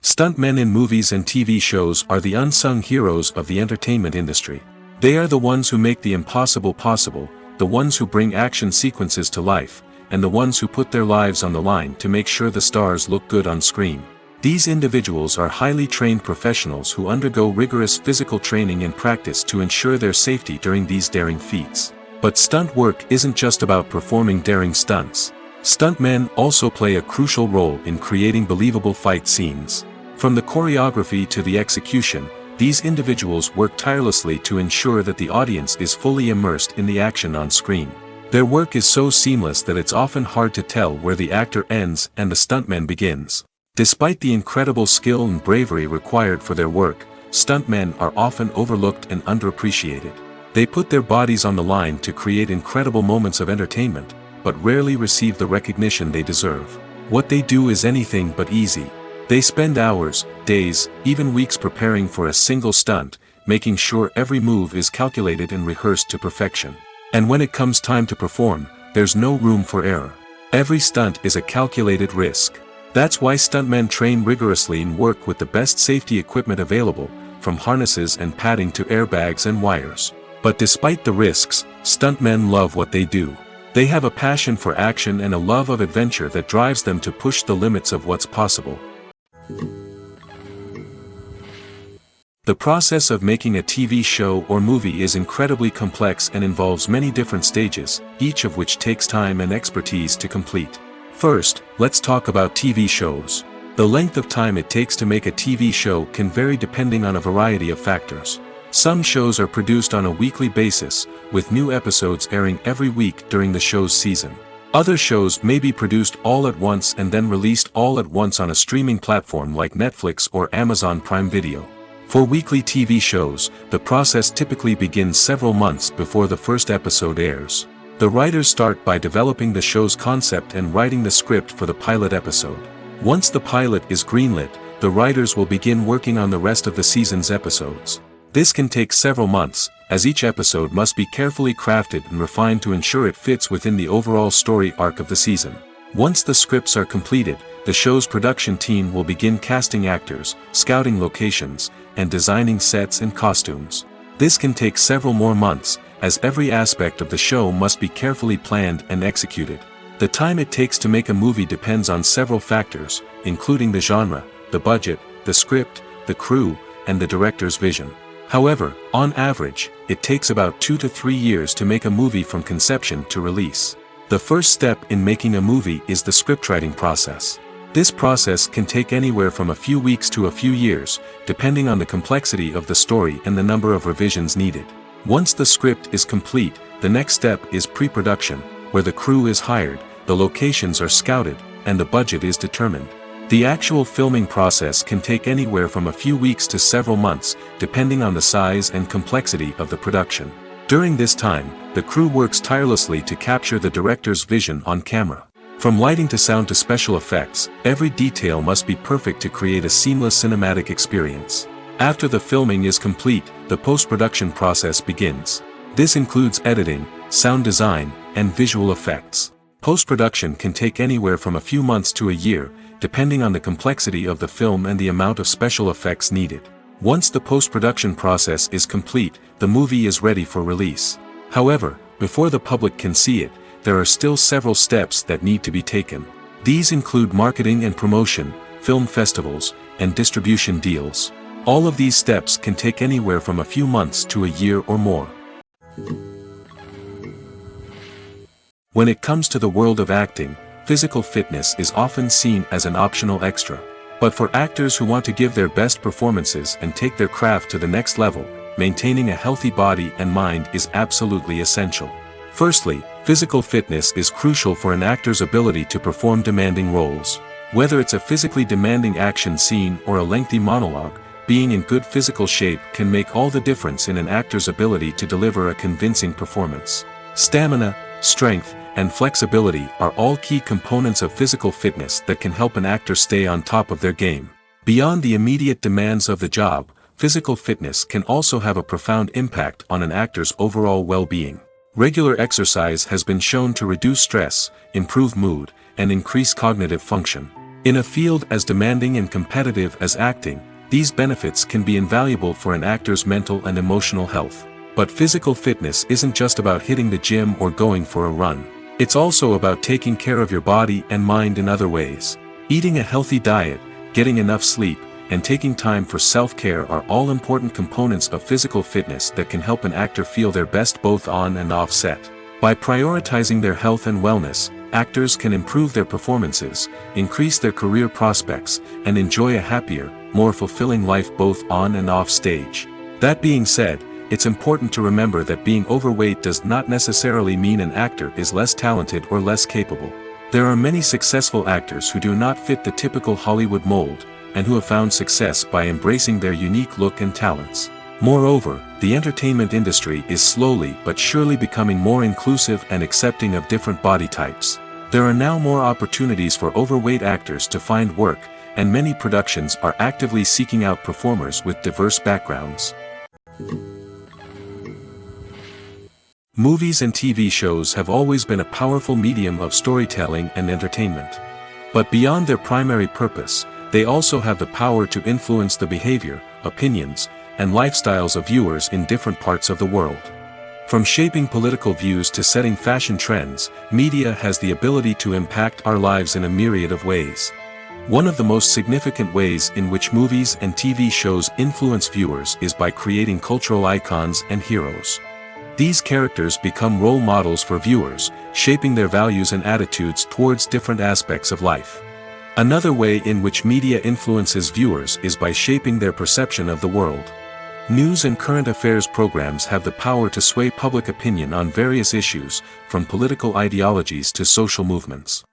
Stuntmen in movies and TV shows are the unsung heroes of the entertainment industry. They are the ones who make the impossible possible, the ones who bring action sequences to life, and the ones who put their lives on the line to make sure the stars look good on screen. These individuals are highly trained professionals who undergo rigorous physical training and practice to ensure their safety during these daring feats. But stunt work isn't just about performing daring stunts. Stuntmen also play a crucial role in creating believable fight scenes. From the choreography to the execution, these individuals work tirelessly to ensure that the audience is fully immersed in the action on screen. Their work is so seamless that it's often hard to tell where the actor ends and the stuntman begins. Despite the incredible skill and bravery required for their work, stuntmen are often overlooked and underappreciated. They put their bodies on the line to create incredible moments of entertainment, but rarely receive the recognition they deserve. What they do is anything but easy. They spend hours, days, even weeks preparing for a single stunt, making sure every move is calculated and rehearsed to perfection. And when it comes time to perform, there's no room for error. Every stunt is a calculated risk. That's why stuntmen train rigorously and work with the best safety equipment available, from harnesses and padding to airbags and wires. But despite the risks, stuntmen love what they do. They have a passion for action and a love of adventure that drives them to push the limits of what's possible. The process of making a TV show or movie is incredibly complex and involves many different stages, each of which takes time and expertise to complete. First, let's talk about TV shows. The length of time it takes to make a TV show can vary depending on a variety of factors. Some shows are produced on a weekly basis, with new episodes airing every week during the show's season. Other shows may be produced all at once and then released all at once on a streaming platform like Netflix or Amazon Prime Video. For weekly TV shows, the process typically begins several months before the first episode airs. The writers start by developing the show's concept and writing the script for the pilot episode. Once the pilot is greenlit, the writers will begin working on the rest of the season's episodes. This can take several months, as each episode must be carefully crafted and refined to ensure it fits within the overall story arc of the season. Once the scripts are completed, the show's production team will begin casting actors, scouting locations, and designing sets and costumes. This can take several more months, as every aspect of the show must be carefully planned and executed. The time it takes to make a movie depends on several factors, including the genre, the budget, the script, the crew, and the director's vision. However, on average, it takes about 2 to 3 years to make a movie from conception to release. The first step in making a movie is the scriptwriting process. This process can take anywhere from a few weeks to a few years, depending on the complexity of the story and the number of revisions needed. Once the script is complete, the next step is pre-production, where the crew is hired, the locations are scouted, and the budget is determined. The actual filming process can take anywhere from a few weeks to several months, depending on the size and complexity of the production. During this time, the crew works tirelessly to capture the director's vision on camera. From lighting to sound to special effects, every detail must be perfect to create a seamless cinematic experience. After the filming is complete, the post-production process begins. This includes editing, sound design, and visual effects. Post-production can take anywhere from a few months to a year, depending on the complexity of the film and the amount of special effects needed. Once the post-production process is complete, the movie is ready for release. However, before the public can see it, there are still several steps that need to be taken. These include marketing and promotion, film festivals, and distribution deals. All of these steps can take anywhere from a few months to a year or more. When it comes to the world of acting, physical fitness is often seen as an optional extra. But for actors who want to give their best performances and take their craft to the next level, maintaining a healthy body and mind is absolutely essential. Firstly, physical fitness is crucial for an actor's ability to perform demanding roles. Whether it's a physically demanding action scene or a lengthy monologue, being in good physical shape can make all the difference in an actor's ability to deliver a convincing performance. Stamina, strength, and flexibility are all key components of physical fitness that can help an actor stay on top of their game. Beyond the immediate demands of the job, physical fitness can also have a profound impact on an actor's overall well-being. Regular exercise has been shown to reduce stress, improve mood, and increase cognitive function. In a field as demanding and competitive as acting, these benefits can be invaluable for an actor's mental and emotional health. But physical fitness isn't just about hitting the gym or going for a run. It's also about taking care of your body and mind in other ways. Eating a healthy diet, getting enough sleep, and taking time for self-care are all important components of physical fitness that can help an actor feel their best both on and off set. By prioritizing their health and wellness, actors can improve their performances, increase their career prospects, and enjoy a happier, more fulfilling life both on and off stage. That being said, it's important to remember that being overweight does not necessarily mean an actor is less talented or less capable. There are many successful actors who do not fit the typical Hollywood mold, and who have found success by embracing their unique look and talents. Moreover, the entertainment industry is slowly but surely becoming more inclusive and accepting of different body types. There are now more opportunities for overweight actors to find work, and many productions are actively seeking out performers with diverse backgrounds. Movies and TV shows have always been a powerful medium of storytelling and entertainment. But beyond their primary purpose, they also have the power to influence the behavior, opinions, and lifestyles of viewers in different parts of the world. From shaping political views to setting fashion trends, media has the ability to impact our lives in a myriad of ways. One of the most significant ways in which movies and TV shows influence viewers is by creating cultural icons and heroes. These characters become role models for viewers, shaping their values and attitudes towards different aspects of life. Another way in which media influences viewers is by shaping their perception of the world. News and current affairs programs have the power to sway public opinion on various issues, from political ideologies to social movements.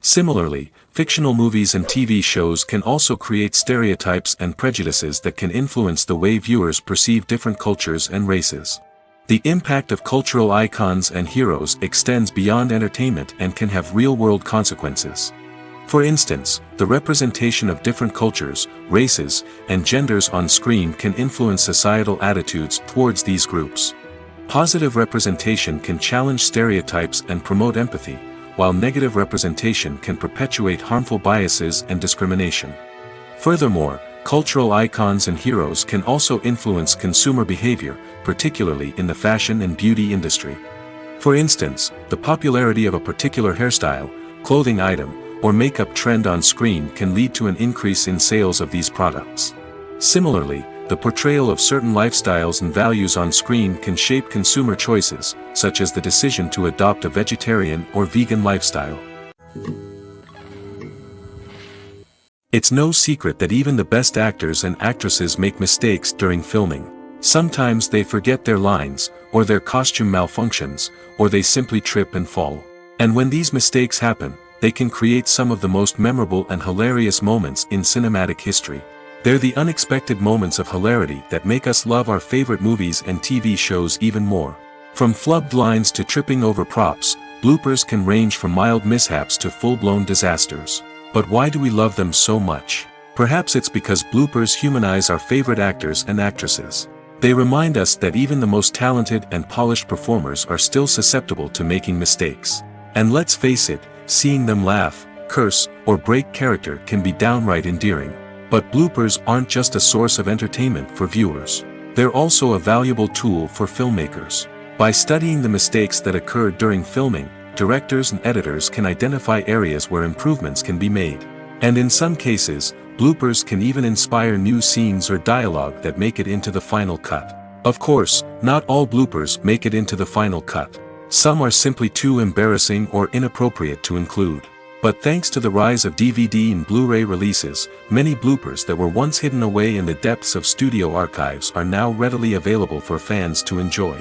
Similarly, fictional movies and TV shows can also create stereotypes and prejudices that can influence the way viewers perceive different cultures and races. The impact of cultural icons and heroes extends beyond entertainment and can have real-world consequences. For instance, the representation of different cultures, races, and genders on screen can influence societal attitudes towards these groups. Positive representation can challenge stereotypes and promote empathy, while negative representation can perpetuate harmful biases and discrimination. Furthermore, cultural icons and heroes can also influence consumer behavior, particularly in the fashion and beauty industry. For instance, the popularity of a particular hairstyle, clothing item, or makeup trend on screen can lead to an increase in sales of these products. Similarly, the portrayal of certain lifestyles and values on screen can shape consumer choices, such as the decision to adopt a vegetarian or vegan lifestyle. It's no secret that even the best actors and actresses make mistakes during filming. Sometimes they forget their lines, or their costume malfunctions, or they simply trip and fall. And when these mistakes happen, they can create some of the most memorable and hilarious moments in cinematic history. They're the unexpected moments of hilarity that make us love our favorite movies and TV shows even more. From flubbed lines to tripping over props, bloopers can range from mild mishaps to full-blown disasters. But why do we love them so much? Perhaps it's because bloopers humanize our favorite actors and actresses. They remind us that even the most talented and polished performers are still susceptible to making mistakes. And let's face it, seeing them laugh, curse, or break character can be downright endearing. But bloopers aren't just a source of entertainment for viewers. They're also a valuable tool for filmmakers. By studying the mistakes that occurred during filming, directors and editors can identify areas where improvements can be made. And in some cases, bloopers can even inspire new scenes or dialogue that make it into the final cut. Of course, not all bloopers make it into the final cut. Some are simply too embarrassing or inappropriate to include. But thanks to the rise of DVD and Blu-ray releases, many bloopers that were once hidden away in the depths of studio archives are now readily available for fans to enjoy.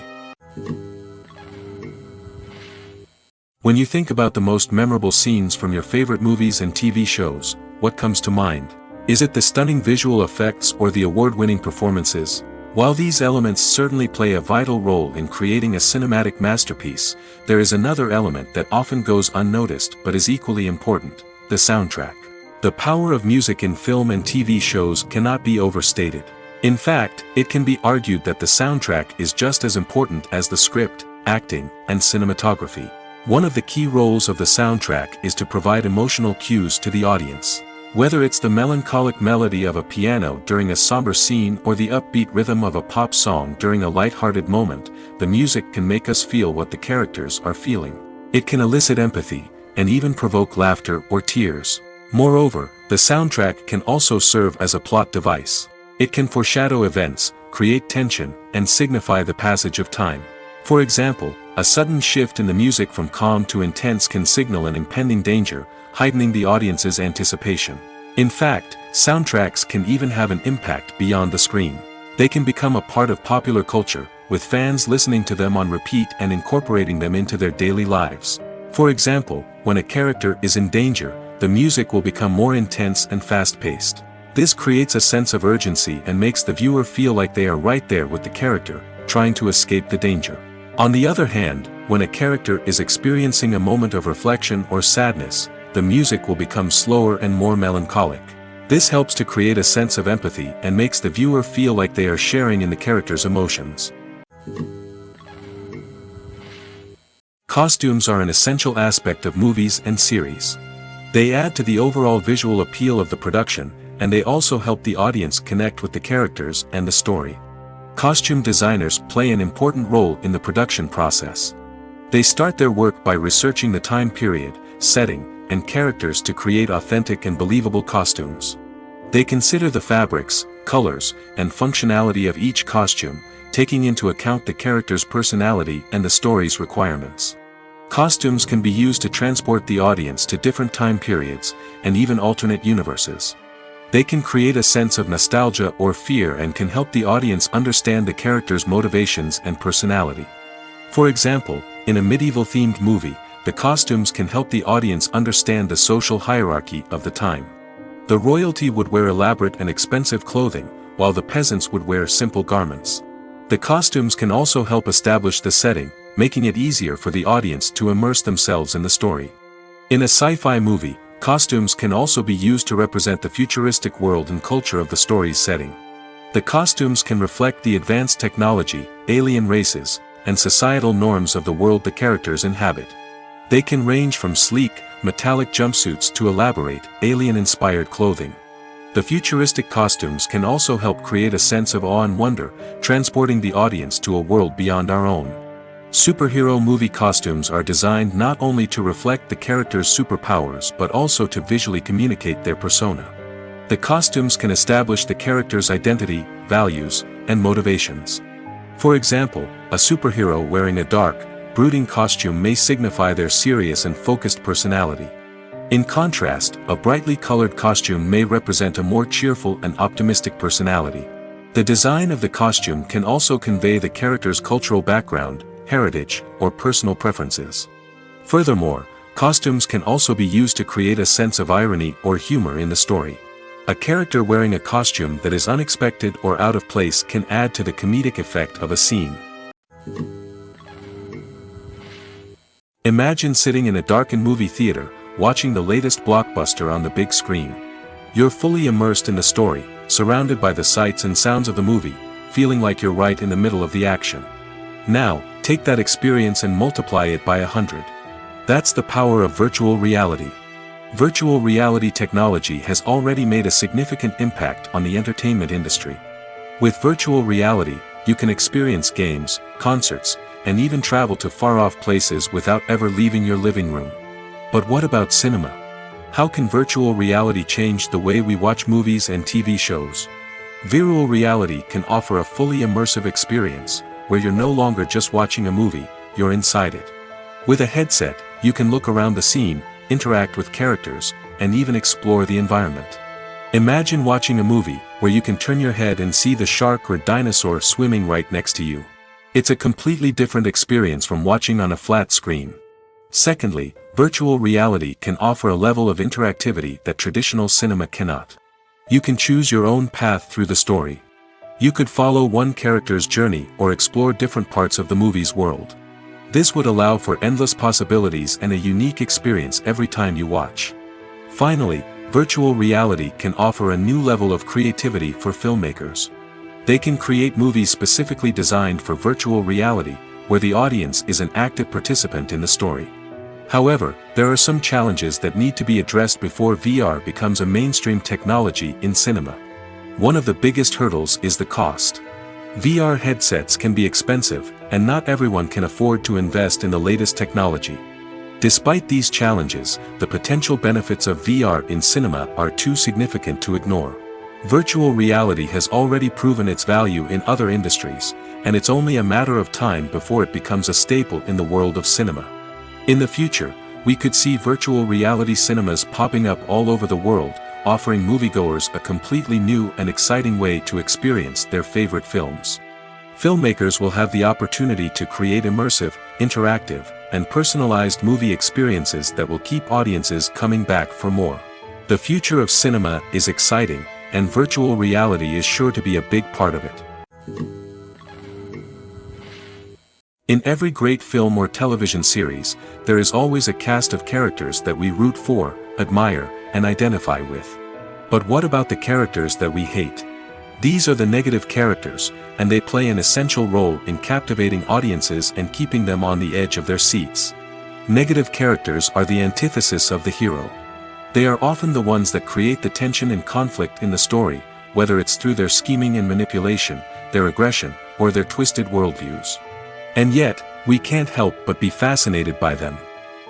When you think about the most memorable scenes from your favorite movies and TV shows, what comes to mind? Is it the stunning visual effects or the award-winning performances? While these elements certainly play a vital role in creating a cinematic masterpiece, there is another element that often goes unnoticed but is equally important: the soundtrack. The power of music in film and TV shows cannot be overstated. In fact, it can be argued that the soundtrack is just as important as the script, acting, and cinematography. One of the key roles of the soundtrack is to provide emotional cues to the audience. Whether it's the melancholic melody of a piano during a somber scene or the upbeat rhythm of a pop song during a light-hearted moment, the music can make us feel what the characters are feeling. It can elicit empathy, and even provoke laughter or tears. Moreover, the soundtrack can also serve as a plot device. It can foreshadow events, create tension, and signify the passage of time. For example, a sudden shift in the music from calm to intense can signal an impending danger, heightening the audience's anticipation. In fact, soundtracks can even have an impact beyond the screen. They can become a part of popular culture, with fans listening to them on repeat and incorporating them into their daily lives. For example, when a character is in danger, the music will become more intense and fast-paced. This creates a sense of urgency and makes the viewer feel like they are right there with the character, trying to escape the danger. On the other hand, when a character is experiencing a moment of reflection or sadness, the music will become slower and more melancholic. This helps to create a sense of empathy and makes the viewer feel like they are sharing in the character's emotions. Costumes are an essential aspect of movies and series. They add to the overall visual appeal of the production, and they also help the audience connect with the characters and the story. Costume designers play an important role in the production process. They start their work by researching the time period, setting, and characters to create authentic and believable costumes. They consider the fabrics, colors, and functionality of each costume, taking into account the character's personality and the story's requirements. Costumes can be used to transport the audience to different time periods, and even alternate universes. They can create a sense of nostalgia or fear and can help the audience understand the character's motivations and personality. For example, in a medieval-themed movie, the costumes can help the audience understand the social hierarchy of the time. The royalty would wear elaborate and expensive clothing, while the peasants would wear simple garments. The costumes can also help establish the setting, making it easier for the audience to immerse themselves in the story. In a sci-fi movie, costumes can also be used to represent the futuristic world and culture of the story's setting. The costumes can reflect the advanced technology, alien races, and societal norms of the world the characters inhabit. They can range from sleek, metallic jumpsuits to elaborate, alien-inspired clothing. The futuristic costumes can also help create a sense of awe and wonder, transporting the audience to a world beyond our own. Superhero movie costumes are designed not only to reflect the character's superpowers but also to visually communicate their persona. The costumes can establish the character's identity, values, and motivations. For example, a superhero wearing a dark, brooding costume may signify their serious and focused personality. In contrast, a brightly colored costume may represent a more cheerful and optimistic personality. The design of the costume can also convey the character's cultural background, heritage, or personal preferences. Furthermore, costumes can also be used to create a sense of irony or humor in the story. A character wearing a costume that is unexpected or out of place can add to the comedic effect of a scene. Imagine sitting in a darkened movie theater, watching the latest blockbuster on the big screen. You're fully immersed in the story, surrounded by the sights and sounds of the movie, feeling like you're right in the middle of the action. Now, take that experience and multiply it by 100. That's the power of virtual reality. Virtual reality technology has already made a significant impact on the entertainment industry. With virtual reality, you can experience games, concerts, and even travel to far-off places without ever leaving your living room. But what about cinema? How can virtual reality change the way we watch movies and TV shows? Virtual reality can offer a fully immersive experience, where you're no longer just watching a movie, you're inside it. With a headset, you can look around the scene, interact with characters, and even explore the environment. Imagine watching a movie where you can turn your head and see the shark or dinosaur swimming right next to you. It's a completely different experience from watching on a flat screen. Secondly, virtual reality can offer a level of interactivity that traditional cinema cannot. You can choose your own path through the story. You could follow one character's journey or explore different parts of the movie's world. This would allow for endless possibilities and a unique experience every time you watch. Finally, virtual reality can offer a new level of creativity for filmmakers. They can create movies specifically designed for virtual reality, where the audience is an active participant in the story. However, there are some challenges that need to be addressed before VR becomes a mainstream technology in cinema. One of the biggest hurdles is the cost. VR headsets can be expensive, and not everyone can afford to invest in the latest technology. Despite these challenges, the potential benefits of VR in cinema are too significant to ignore. Virtual reality has already proven its value in other industries, and it's only a matter of time before it becomes a staple in the world of cinema. In the future, we could see virtual reality cinemas popping up all over the world, offering moviegoers a completely new and exciting way to experience their favorite films. Filmmakers will have the opportunity to create immersive, interactive, and personalized movie experiences that will keep audiences coming back for more. The future of cinema is exciting, and virtual reality is sure to be a big part of it. In every great film or television series, there is always a cast of characters that we root for, admire, and identify with. But what about the characters that we hate? These are the negative characters, and they play an essential role in captivating audiences and keeping them on the edge of their seats. Negative characters are the antithesis of the hero. They are often the ones that create the tension and conflict in the story, whether it's through their scheming and manipulation, their aggression, or their twisted worldviews. And yet, we can't help but be fascinated by them.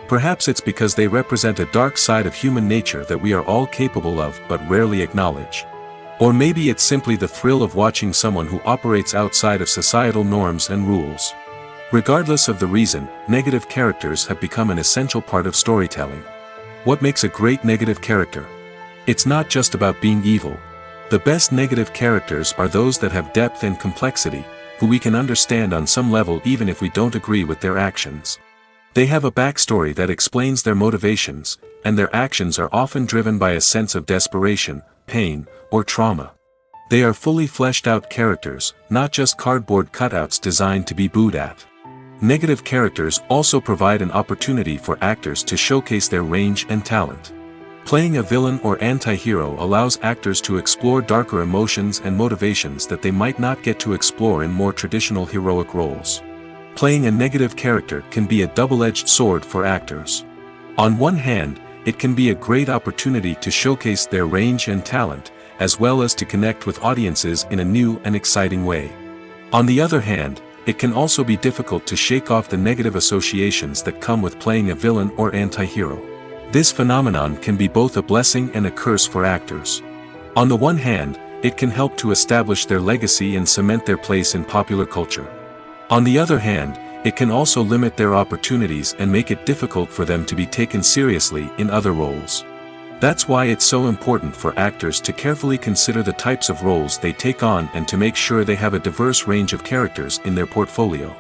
Perhaps it's because they represent a dark side of human nature that we are all capable of but rarely acknowledge. Or maybe it's simply the thrill of watching someone who operates outside of societal norms and rules. Regardless of the reason, negative characters have become an essential part of storytelling. What makes a great negative character? It's not just about being evil. The best negative characters are those that have depth and complexity, who we can understand on some level even if we don't agree with their actions. They have a backstory that explains their motivations, and their actions are often driven by a sense of desperation, pain, or trauma. They are fully fleshed out characters, not just cardboard cutouts designed to be booed at. Negative characters also provide an opportunity for actors to showcase their range and talent. Playing a villain or anti-hero allows actors to explore darker emotions and motivations that they might not get to explore in more traditional heroic roles. Playing a negative character can be a double-edged sword for actors. On one hand, it can be a great opportunity to showcase their range and talent, as well as to connect with audiences in a new and exciting way. On the other hand, it can also be difficult to shake off the negative associations that come with playing a villain or anti-hero. This phenomenon can be both a blessing and a curse for actors. On the one hand, it can help to establish their legacy and cement their place in popular culture. On the other hand, it can also limit their opportunities and make it difficult for them to be taken seriously in other roles. That's why it's so important for actors to carefully consider the types of roles they take on and to make sure they have a diverse range of characters in their portfolio.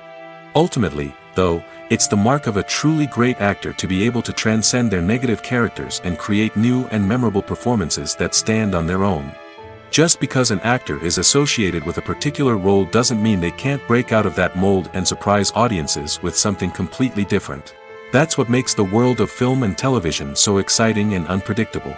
Ultimately, though, it's the mark of a truly great actor to be able to transcend their negative characters and create new and memorable performances that stand on their own. Just because an actor is associated with a particular role doesn't mean they can't break out of that mold and surprise audiences with something completely different. That's what makes the world of film and television so exciting and unpredictable.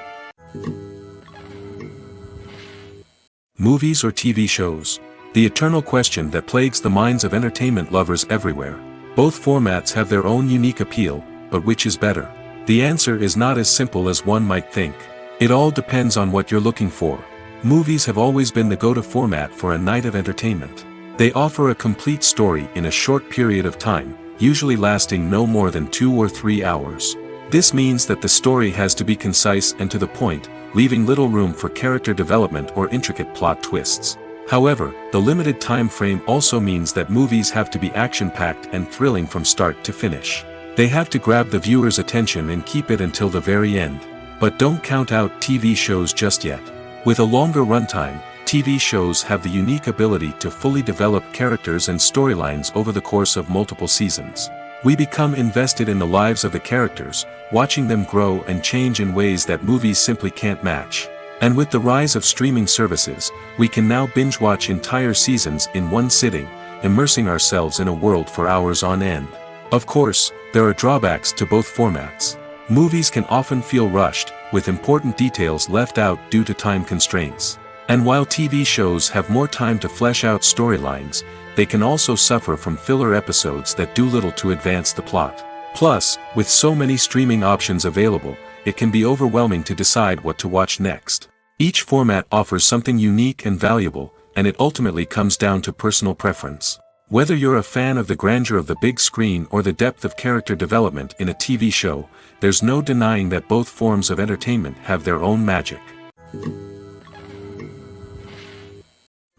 Movies or TV shows? The eternal question that plagues the minds of entertainment lovers everywhere. Both formats have their own unique appeal, but which is better? The answer is not as simple as one might think. It all depends on what you're looking for. Movies have always been the go-to format for a night of entertainment. They offer a complete story in a short period of time, usually lasting no more than 2 or 3 hours. This means that the story has to be concise and to the point, leaving little room for character development or intricate plot twists. However, the limited time frame also means that movies have to be action-packed and thrilling from start to finish. They have to grab the viewer's attention and keep it until the very end. But don't count out TV shows just yet. With a longer runtime, TV shows have the unique ability to fully develop characters and storylines over the course of multiple seasons. We become invested in the lives of the characters, watching them grow and change in ways that movies simply can't match. And with the rise of streaming services, we can now binge-watch entire seasons in one sitting, immersing ourselves in a world for hours on end. Of course, there are drawbacks to both formats. Movies can often feel rushed, with important details left out due to time constraints. And while TV shows have more time to flesh out storylines, they can also suffer from filler episodes that do little to advance the plot. Plus, with so many streaming options available, it can be overwhelming to decide what to watch next. Each format offers something unique and valuable, and it ultimately comes down to personal preference. Whether you're a fan of the grandeur of the big screen or the depth of character development in a TV show, there's no denying that both forms of entertainment have their own magic.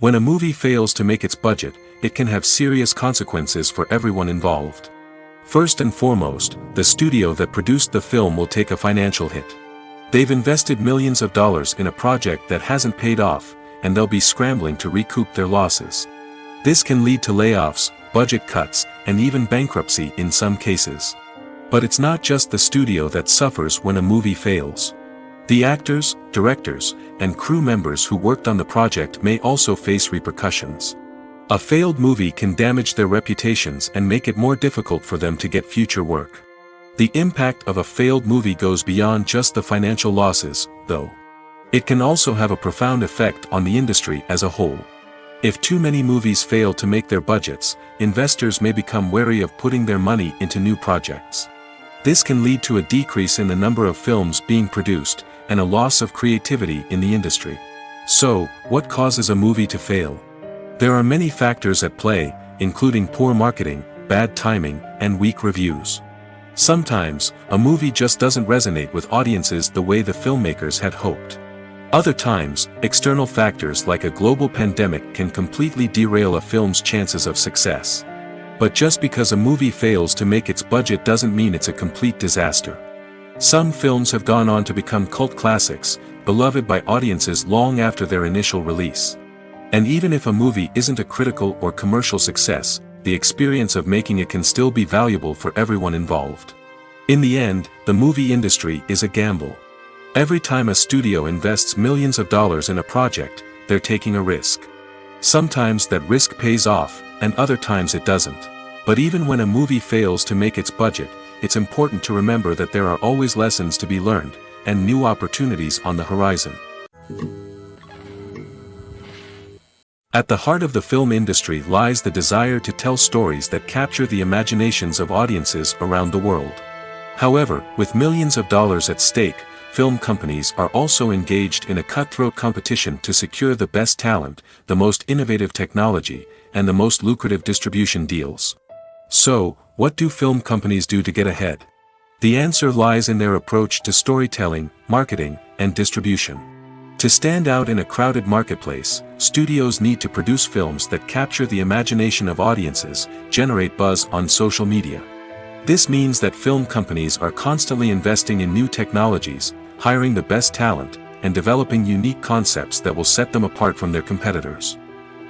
When a movie fails to make its budget, it can have serious consequences for everyone involved. First and foremost, the studio that produced the film will take a financial hit. They've invested millions of dollars in a project that hasn't paid off, and they'll be scrambling to recoup their losses. This can lead to layoffs, budget cuts, and even bankruptcy in some cases. But it's not just the studio that suffers when a movie fails. The actors, directors, and crew members who worked on the project may also face repercussions. A failed movie can damage their reputations and make it more difficult for them to get future work. The impact of a failed movie goes beyond just the financial losses, though. It can also have a profound effect on the industry as a whole. If too many movies fail to make their budgets, investors may become wary of putting their money into new projects. This can lead to a decrease in the number of films being produced, and a loss of creativity in the industry. So, what causes a movie to fail? There are many factors at play, including poor marketing, bad timing, and weak reviews. Sometimes, a movie just doesn't resonate with audiences the way the filmmakers had hoped. Other times, external factors like a global pandemic can completely derail a film's chances of success. But just because a movie fails to make its budget doesn't mean it's a complete disaster. Some films have gone on to become cult classics, beloved by audiences long after their initial release. And even if a movie isn't a critical or commercial success, the experience of making it can still be valuable for everyone involved. In the end, the movie industry is a gamble. Every time a studio invests millions of dollars in a project, they're taking a risk. Sometimes that risk pays off, and other times it doesn't. But even when a movie fails to make its budget, it's important to remember that there are always lessons to be learned, and new opportunities on the horizon. At the heart of the film industry lies the desire to tell stories that capture the imaginations of audiences around the world. However, with millions of dollars at stake, film companies are also engaged in a cutthroat competition to secure the best talent, the most innovative technology, and the most lucrative distribution deals. So, what do film companies do to get ahead? The answer lies in their approach to storytelling, marketing, and distribution. To stand out in a crowded marketplace, studios need to produce films that capture the imagination of audiences, generate buzz on social media. This means that film companies are constantly investing in new technologies, hiring the best talent, and developing unique concepts that will set them apart from their competitors.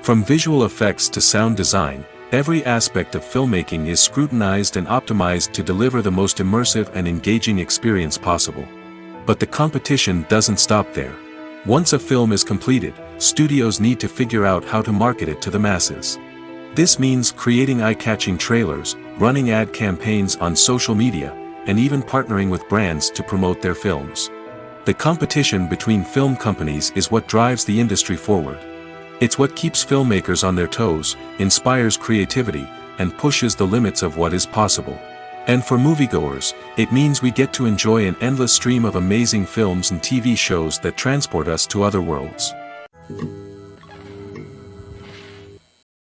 From visual effects to sound design, every aspect of filmmaking is scrutinized and optimized to deliver the most immersive and engaging experience possible. But the competition doesn't stop there. Once a film is completed, studios need to figure out how to market it to the masses. This means creating eye-catching trailers, running ad campaigns on social media, and even partnering with brands to promote their films. The competition between film companies is what drives the industry forward. It's what keeps filmmakers on their toes, inspires creativity, and pushes the limits of what is possible. And for moviegoers, it means we get to enjoy an endless stream of amazing films and TV shows that transport us to other worlds.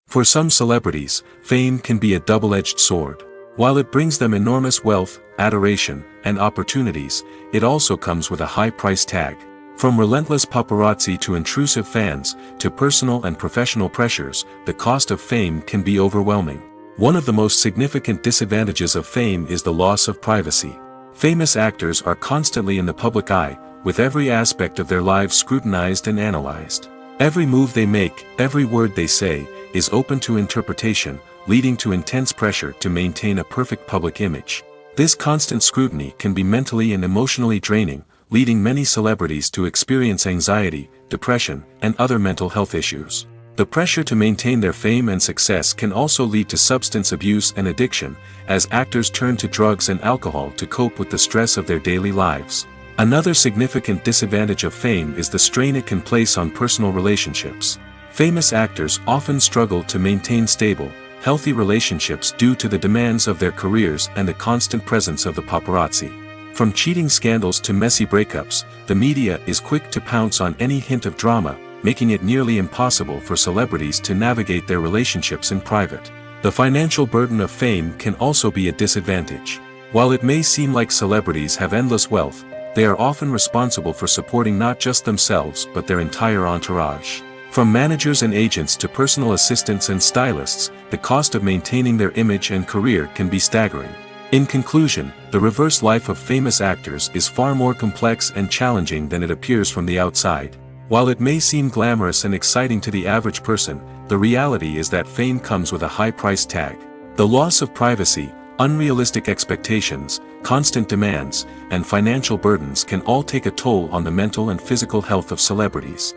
For some celebrities, fame can be a double-edged sword. While it brings them enormous wealth, adoration, and opportunities, it also comes with a high price tag. From relentless paparazzi to intrusive fans, to personal and professional pressures, the cost of fame can be overwhelming. One of the most significant disadvantages of fame is the loss of privacy. Famous actors are constantly in the public eye, with every aspect of their lives scrutinized and analyzed. Every move they make, every word they say, is open to interpretation, leading to intense pressure to maintain a perfect public image. This constant scrutiny can be mentally and emotionally draining, leading many celebrities to experience anxiety, depression, and other mental health issues. The pressure to maintain their fame and success can also lead to substance abuse and addiction, as actors turn to drugs and alcohol to cope with the stress of their daily lives. Another significant disadvantage of fame is the strain it can place on personal relationships. Famous actors often struggle to maintain stable, healthy relationships due to the demands of their careers and the constant presence of the paparazzi. From cheating scandals to messy breakups, the media is quick to pounce on any hint of drama, making it nearly impossible for celebrities to navigate their relationships in private. The financial burden of fame can also be a disadvantage. While it may seem like celebrities have endless wealth, they are often responsible for supporting not just themselves but their entire entourage. From managers and agents to personal assistants and stylists, the cost of maintaining their image and career can be staggering. In conclusion, the reverse life of famous actors is far more complex and challenging than it appears from the outside. While it may seem glamorous and exciting to the average person, the reality is that fame comes with a high price tag. The loss of privacy, unrealistic expectations, constant demands, and financial burdens can all take a toll on the mental and physical health of celebrities.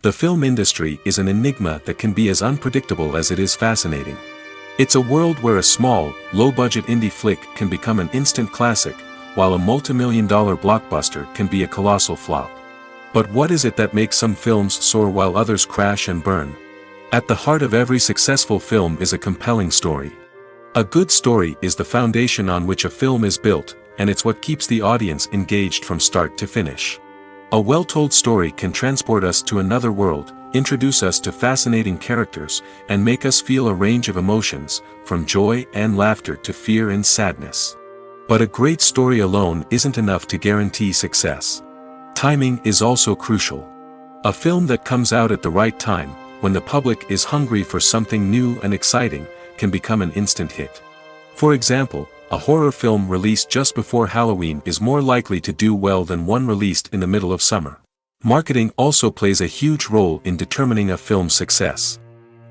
The film industry is an enigma that can be as unpredictable as it is fascinating. It's a world where a small, low-budget indie flick can become an instant classic, while a multi-million-dollar blockbuster can be a colossal flop. But what is it that makes some films soar while others crash and burn? At the heart of every successful film is a compelling story. A good story is the foundation on which a film is built, and it's what keeps the audience engaged from start to finish. A well-told story can transport us to another world, introduce us to fascinating characters, and make us feel a range of emotions, from joy and laughter to fear and sadness. But a great story alone isn't enough to guarantee success. Timing is also crucial. A film that comes out at the right time, when the public is hungry for something new and exciting, can become an instant hit. For example, a horror film released just before Halloween is more likely to do well than one released in the middle of summer. Marketing also plays a huge role in determining a film's success.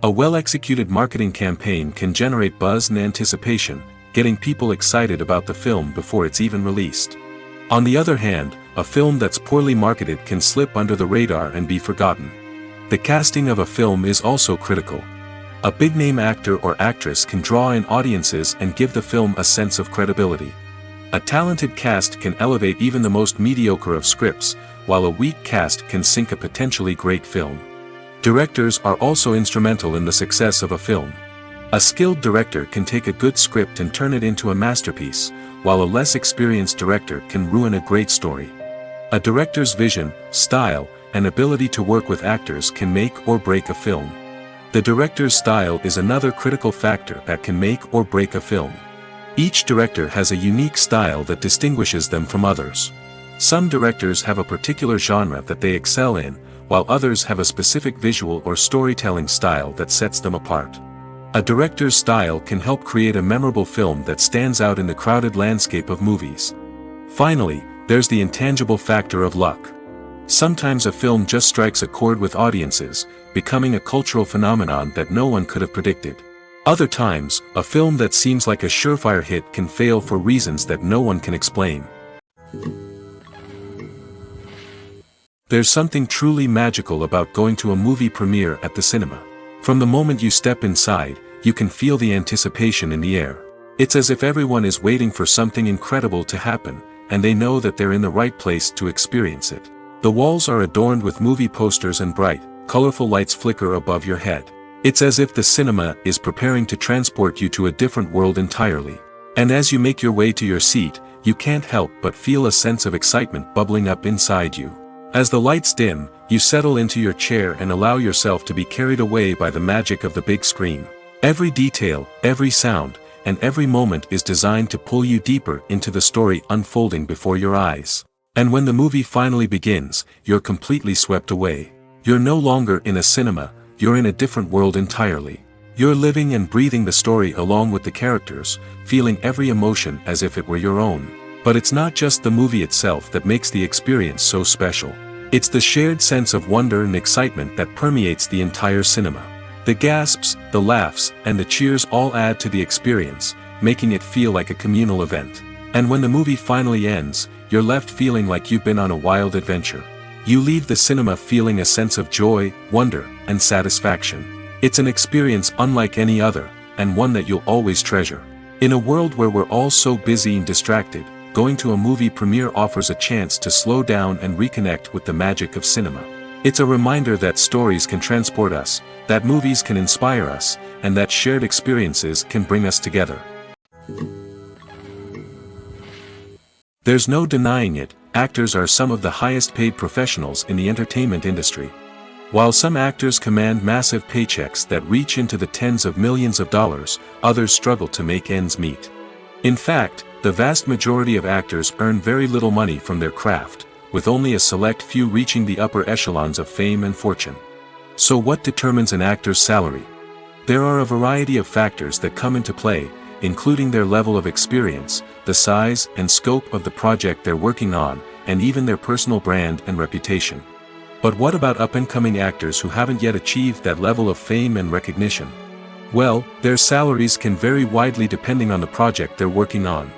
A well-executed marketing campaign can generate buzz and anticipation, getting people excited about the film before it's even released. On the other hand, a film that's poorly marketed can slip under the radar and be forgotten. The casting of a film is also critical. A big-name actor or actress can draw in audiences and give the film a sense of credibility. A talented cast can elevate even the most mediocre of scripts, while a weak cast can sink a potentially great film. Directors are also instrumental in the success of a film. A skilled director can take a good script and turn it into a masterpiece, while a less experienced director can ruin a great story. A director's vision, style, and ability to work with actors can make or break a film. The director's style is another critical factor that can make or break a film. Each director has a unique style that distinguishes them from others. Some directors have a particular genre that they excel in, while others have a specific visual or storytelling style that sets them apart. A director's style can help create a memorable film that stands out in the crowded landscape of movies. Finally, there's the intangible factor of luck. Sometimes a film just strikes a chord with audiences, becoming a cultural phenomenon that no one could have predicted. Other times, a film that seems like a surefire hit can fail for reasons that no one can explain. There's something truly magical about going to a movie premiere at the cinema. From the moment you step inside, you can feel the anticipation in the air. It's as if everyone is waiting for something incredible to happen, and they know that they're in the right place to experience it. The walls are adorned with movie posters and bright, colorful lights flicker above your head. It's as if the cinema is preparing to transport you to a different world entirely. And as you make your way to your seat, you can't help but feel a sense of excitement bubbling up inside you. As the lights dim, you settle into your chair and allow yourself to be carried away by the magic of the big screen. Every detail, every sound, and every moment is designed to pull you deeper into the story unfolding before your eyes. And when the movie finally begins, you're completely swept away. You're no longer in a cinema, you're in a different world entirely. You're living and breathing the story along with the characters, feeling every emotion as if it were your own. But it's not just the movie itself that makes the experience so special. It's the shared sense of wonder and excitement that permeates the entire cinema. The gasps, the laughs, and the cheers all add to the experience, making it feel like a communal event. And when the movie finally ends, you're left feeling like you've been on a wild adventure. You leave the cinema feeling a sense of joy, wonder, and satisfaction. It's an experience unlike any other, and one that you'll always treasure. In a world where we're all so busy and distracted, going to a movie premiere offers a chance to slow down and reconnect with the magic of cinema. It's a reminder that stories can transport us, that movies can inspire us, and that shared experiences can bring us together. There's no denying it, actors are some of the highest paid professionals in the entertainment industry. While some actors command massive paychecks that reach into the tens of millions of dollars, others struggle to make ends meet. In fact, the vast majority of actors earn very little money from their craft, with only a select few reaching the upper echelons of fame and fortune. So what determines an actor's salary? There are a variety of factors that come into play, including their level of experience, the size and scope of the project they're working on, and even their personal brand and reputation. But what about up-and-coming actors who haven't yet achieved that level of fame and recognition? Well, their salaries can vary widely depending on the project they're working on.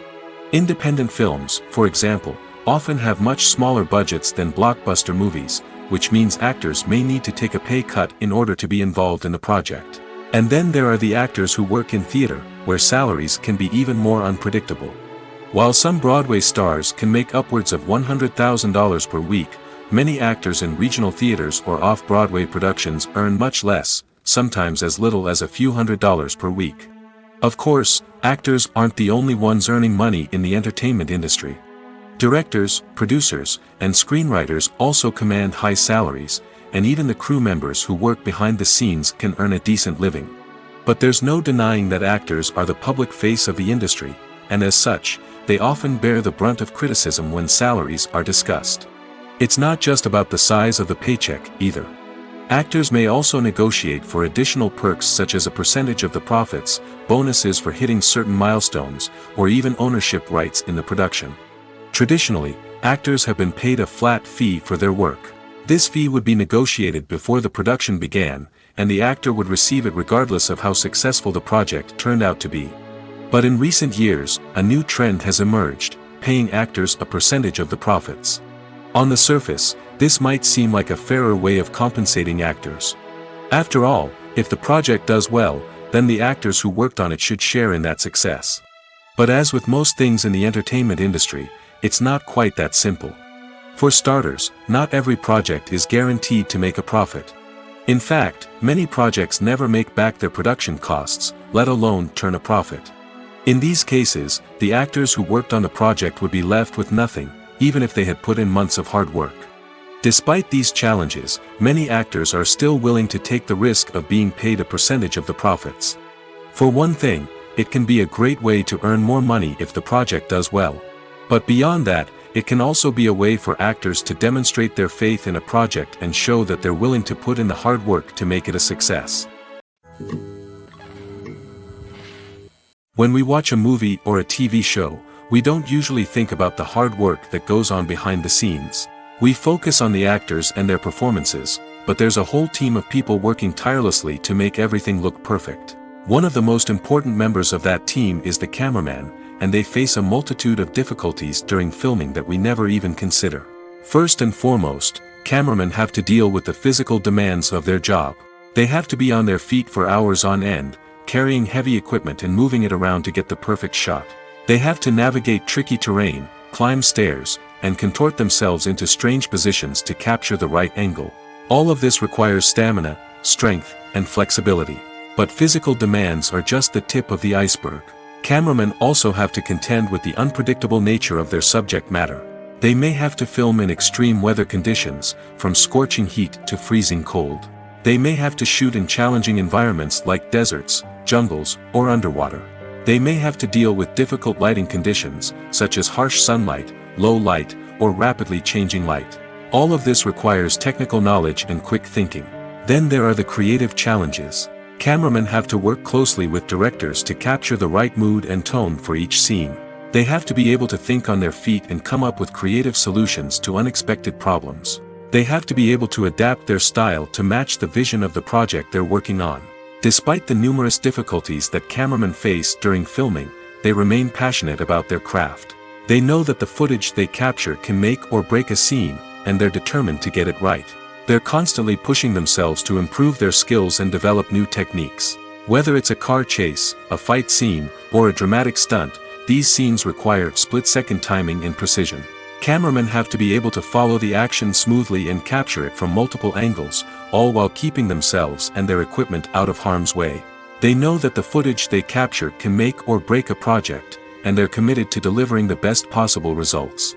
Independent films, for example, often have much smaller budgets than blockbuster movies, which means actors may need to take a pay cut in order to be involved in the project. And then there are the actors who work in theater, where salaries can be even more unpredictable. While some Broadway stars can make upwards of $100,000 per week, many actors in regional theaters or off-Broadway productions earn much less, sometimes as little as a few $100s per week. Of course, actors aren't the only ones earning money in the entertainment industry. Directors, producers, and screenwriters also command high salaries, and even the crew members who work behind the scenes can earn a decent living. But there's no denying that actors are the public face of the industry, and as such, they often bear the brunt of criticism when salaries are discussed. It's not just about the size of the paycheck, either. Actors may also negotiate for additional perks such as a percentage of the profits, bonuses for hitting certain milestones, or even ownership rights in the production. Traditionally, actors have been paid a flat fee for their work. This fee would be negotiated before the production began, and the actor would receive it regardless of how successful the project turned out to be. But in recent years, a new trend has emerged, paying actors a percentage of the profits. On the surface, this might seem like a fairer way of compensating actors. After all, if the project does well, then the actors who worked on it should share in that success. But as with most things in the entertainment industry, it's not quite that simple. For starters, not every project is guaranteed to make a profit. In fact, many projects never make back their production costs, let alone turn a profit. In these cases, the actors who worked on the project would be left with nothing, even if they had put in months of hard work. Despite these challenges, many actors are still willing to take the risk of being paid a percentage of the profits. For one thing, it can be a great way to earn more money if the project does well. But beyond that, it can also be a way for actors to demonstrate their faith in a project and show that they're willing to put in the hard work to make it a success. When we watch a movie or a TV show, we don't usually think about the hard work that goes on behind the scenes. We focus on the actors and their performances, but there's a whole team of people working tirelessly to make everything look perfect. One of the most important members of that team is the cameraman, and they face a multitude of difficulties during filming that we never even consider. First and foremost, cameramen have to deal with the physical demands of their job. They have to be on their feet for hours on end, carrying heavy equipment and moving it around to get the perfect shot. They have to navigate tricky terrain, climb stairs, and contort themselves into strange positions to capture the right angle. All of this requires stamina, strength, and flexibility. But physical demands are just the tip of the iceberg. Cameramen also have to contend with the unpredictable nature of their subject matter. They may have to film in extreme weather conditions, from scorching heat to freezing cold. They may have to shoot in challenging environments like deserts, jungles, or underwater. They may have to deal with difficult lighting conditions, such as harsh sunlight, low light, or rapidly changing light. All of this requires technical knowledge and quick thinking. Then there are the creative challenges. Cameramen have to work closely with directors to capture the right mood and tone for each scene. They have to be able to think on their feet and come up with creative solutions to unexpected problems. They have to be able to adapt their style to match the vision of the project they're working on. Despite the numerous difficulties that cameramen face during filming, they remain passionate about their craft. They know that the footage they capture can make or break a scene, and they're determined to get it right. They're constantly pushing themselves to improve their skills and develop new techniques. Whether it's a car chase, a fight scene, or a dramatic stunt, these scenes require split-second timing and precision. Cameramen have to be able to follow the action smoothly and capture it from multiple angles, all while keeping themselves and their equipment out of harm's way. They know that the footage they capture can make or break a project, and they're committed to delivering the best possible results.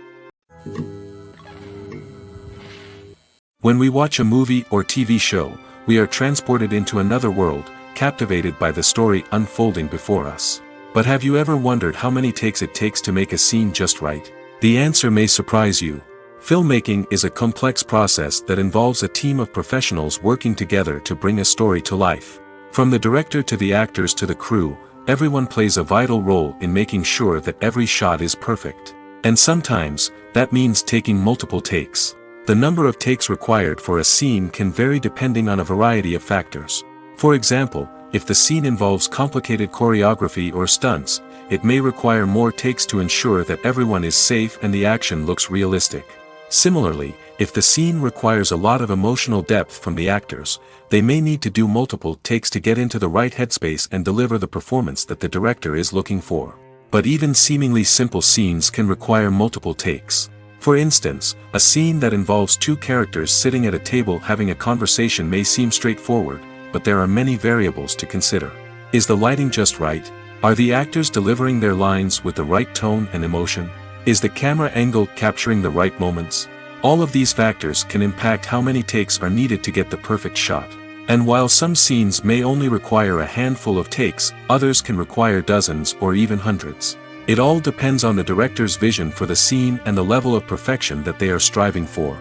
When we watch a movie or TV show, we are transported into another world, captivated by the story unfolding before us. But have you ever wondered how many takes it takes to make a scene just right? The answer may surprise you. Filmmaking is a complex process that involves a team of professionals working together to bring a story to life. From the director to the actors to the crew, everyone plays a vital role in making sure that every shot is perfect. And sometimes, that means taking multiple takes. The number of takes required for a scene can vary depending on a variety of factors. For example, if the scene involves complicated choreography or stunts, it may require more takes to ensure that everyone is safe and the action looks realistic. Similarly, if the scene requires a lot of emotional depth from the actors, they may need to do multiple takes to get into the right headspace and deliver the performance that the director is looking for. But even seemingly simple scenes can require multiple takes. For instance, a scene that involves two characters sitting at a table having a conversation may seem straightforward, but there are many variables to consider. Is the lighting just right? Are the actors delivering their lines with the right tone and emotion? Is the camera angle capturing the right moments? All of these factors can impact how many takes are needed to get the perfect shot. And while some scenes may only require a handful of takes, others can require dozens or even hundreds. It all depends on the director's vision for the scene and the level of perfection that they are striving for.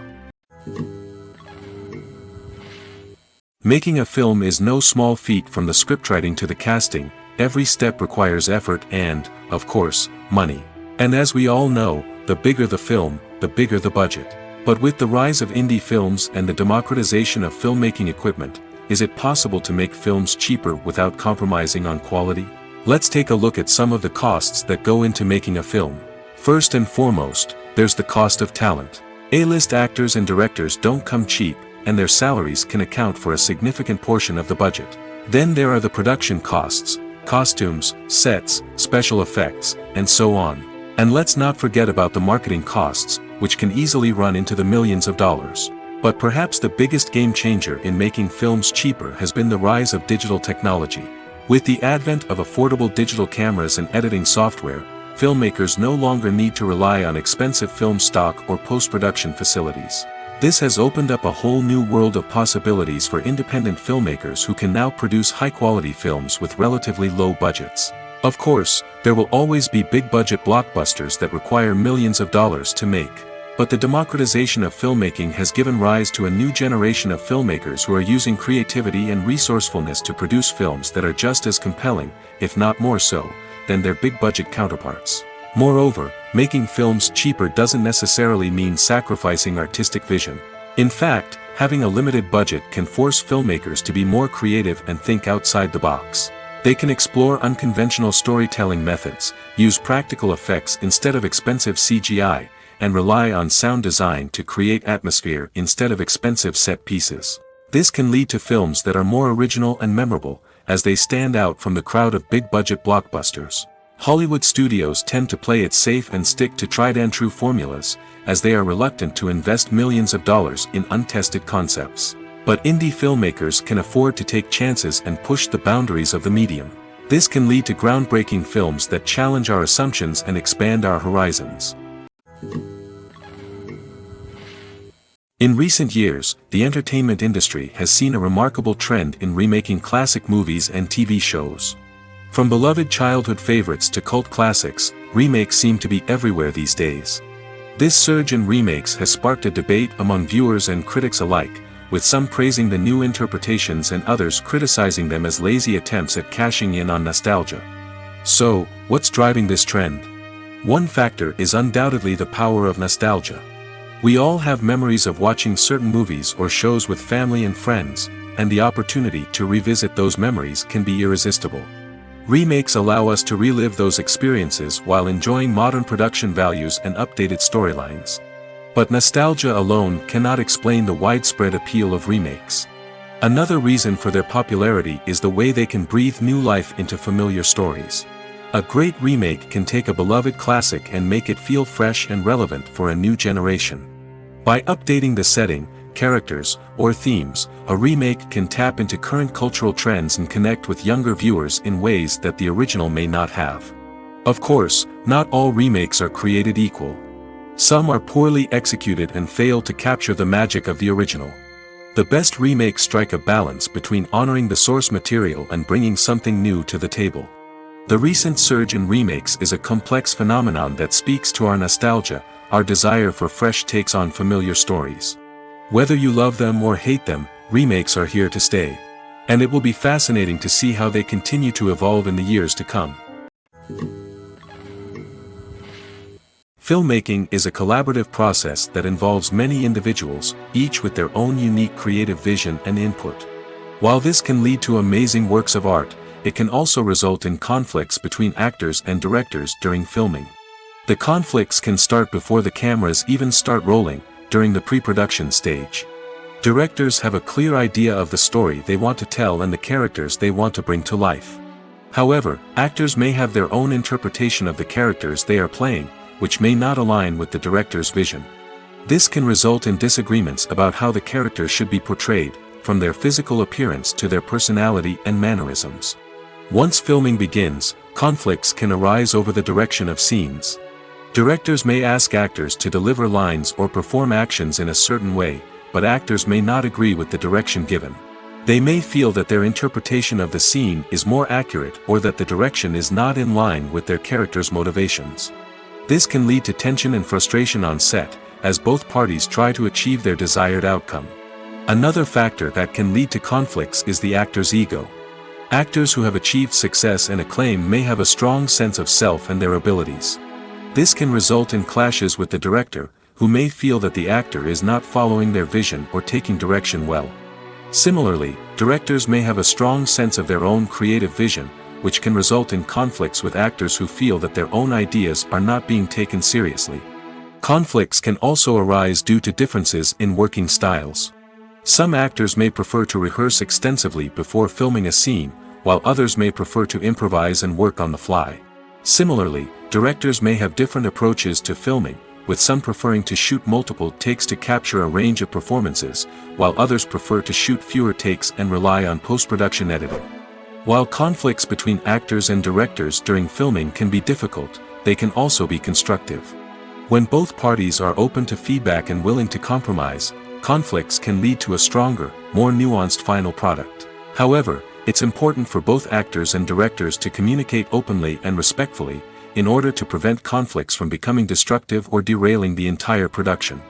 Making a film is no small feat. From the scriptwriting to the casting, every step requires effort and, of course, money. And as we all know, the bigger the film, the bigger the budget. But with the rise of indie films and the democratization of filmmaking equipment, is it possible to make films cheaper without compromising on quality? Let's take a look at some of the costs that go into making a film. First and foremost, there's the cost of talent. A-list actors and directors don't come cheap, and their salaries can account for a significant portion of the budget. Then there are the production costs, costumes, sets, special effects, and so on. And let's not forget about the marketing costs, which can easily run into the millions of dollars. But perhaps the biggest game changer in making films cheaper has been the rise of digital technology. With the advent of affordable digital cameras and editing software, filmmakers no longer need to rely on expensive film stock or post-production facilities. This has opened up a whole new world of possibilities for independent filmmakers who can now produce high-quality films with relatively low budgets. Of course, there will always be big-budget blockbusters that require millions of dollars to make. But the democratization of filmmaking has given rise to a new generation of filmmakers who are using creativity and resourcefulness to produce films that are just as compelling, if not more so, than their big-budget counterparts. Moreover, making films cheaper doesn't necessarily mean sacrificing artistic vision. In fact, having a limited budget can force filmmakers to be more creative and think outside the box. They can explore unconventional storytelling methods, use practical effects instead of expensive CGI, and rely on sound design to create atmosphere instead of expensive set pieces. This can lead to films that are more original and memorable, as they stand out from the crowd of big-budget blockbusters. Hollywood studios tend to play it safe and stick to tried-and-true formulas, as they are reluctant to invest millions of dollars in untested concepts. But indie filmmakers can afford to take chances and push the boundaries of the medium. This can lead to groundbreaking films that challenge our assumptions and expand our horizons. In recent years, the entertainment industry has seen a remarkable trend in remaking classic movies and TV shows. From beloved childhood favorites to cult classics, remakes seem to be everywhere these days. This surge in remakes has sparked a debate among viewers and critics alike, with some praising the new interpretations and others criticizing them as lazy attempts at cashing in on nostalgia. So, what's driving this trend? One factor is undoubtedly the power of nostalgia. We all have memories of watching certain movies or shows with family and friends, and the opportunity to revisit those memories can be irresistible. Remakes allow us to relive those experiences while enjoying modern production values and updated storylines. But nostalgia alone cannot explain the widespread appeal of remakes. Another reason for their popularity is the way they can breathe new life into familiar stories. A great remake can take a beloved classic and make it feel fresh and relevant for a new generation. By updating the setting, characters, or themes, a remake can tap into current cultural trends and connect with younger viewers in ways that the original may not have. Of course, not all remakes are created equal. Some are poorly executed and fail to capture the magic of the original. The best remakes strike a balance between honoring the source material and bringing something new to the table. The recent surge in remakes is a complex phenomenon that speaks to our nostalgia, our desire for fresh takes on familiar stories. Whether you love them or hate them, remakes are here to stay. And it will be fascinating to see how they continue to evolve in the years to come. Filmmaking is a collaborative process that involves many individuals, each with their own unique creative vision and input. While this can lead to amazing works of art, it can also result in conflicts between actors and directors during filming. The conflicts can start before the cameras even start rolling, during the pre-production stage. Directors have a clear idea of the story they want to tell and the characters they want to bring to life. However, actors may have their own interpretation of the characters they are playing, which may not align with the director's vision. This can result in disagreements about how the characters should be portrayed, from their physical appearance to their personality and mannerisms. Once filming begins, conflicts can arise over the direction of scenes. Directors may ask actors to deliver lines or perform actions in a certain way, but actors may not agree with the direction given. They may feel that their interpretation of the scene is more accurate or that the direction is not in line with their character's motivations. This can lead to tension and frustration on set, as both parties try to achieve their desired outcome. Another factor that can lead to conflicts is the actor's ego. Actors who have achieved success and acclaim may have a strong sense of self and their abilities. This can result in clashes with the director, who may feel that the actor is not following their vision or taking direction well. Similarly, directors may have a strong sense of their own creative vision, which can result in conflicts with actors who feel that their own ideas are not being taken seriously. Conflicts can also arise due to differences in working styles. Some actors may prefer to rehearse extensively before filming a scene, while others may prefer to improvise and work on the fly. Similarly, directors may have different approaches to filming, with some preferring to shoot multiple takes to capture a range of performances, while others prefer to shoot fewer takes and rely on post-production editing. While conflicts between actors and directors during filming can be difficult, they can also be constructive. When both parties are open to feedback and willing to compromise, conflicts can lead to a stronger, more nuanced final product. However, it's important for both actors and directors to communicate openly and respectfully, in order to prevent conflicts from becoming destructive or derailing the entire production.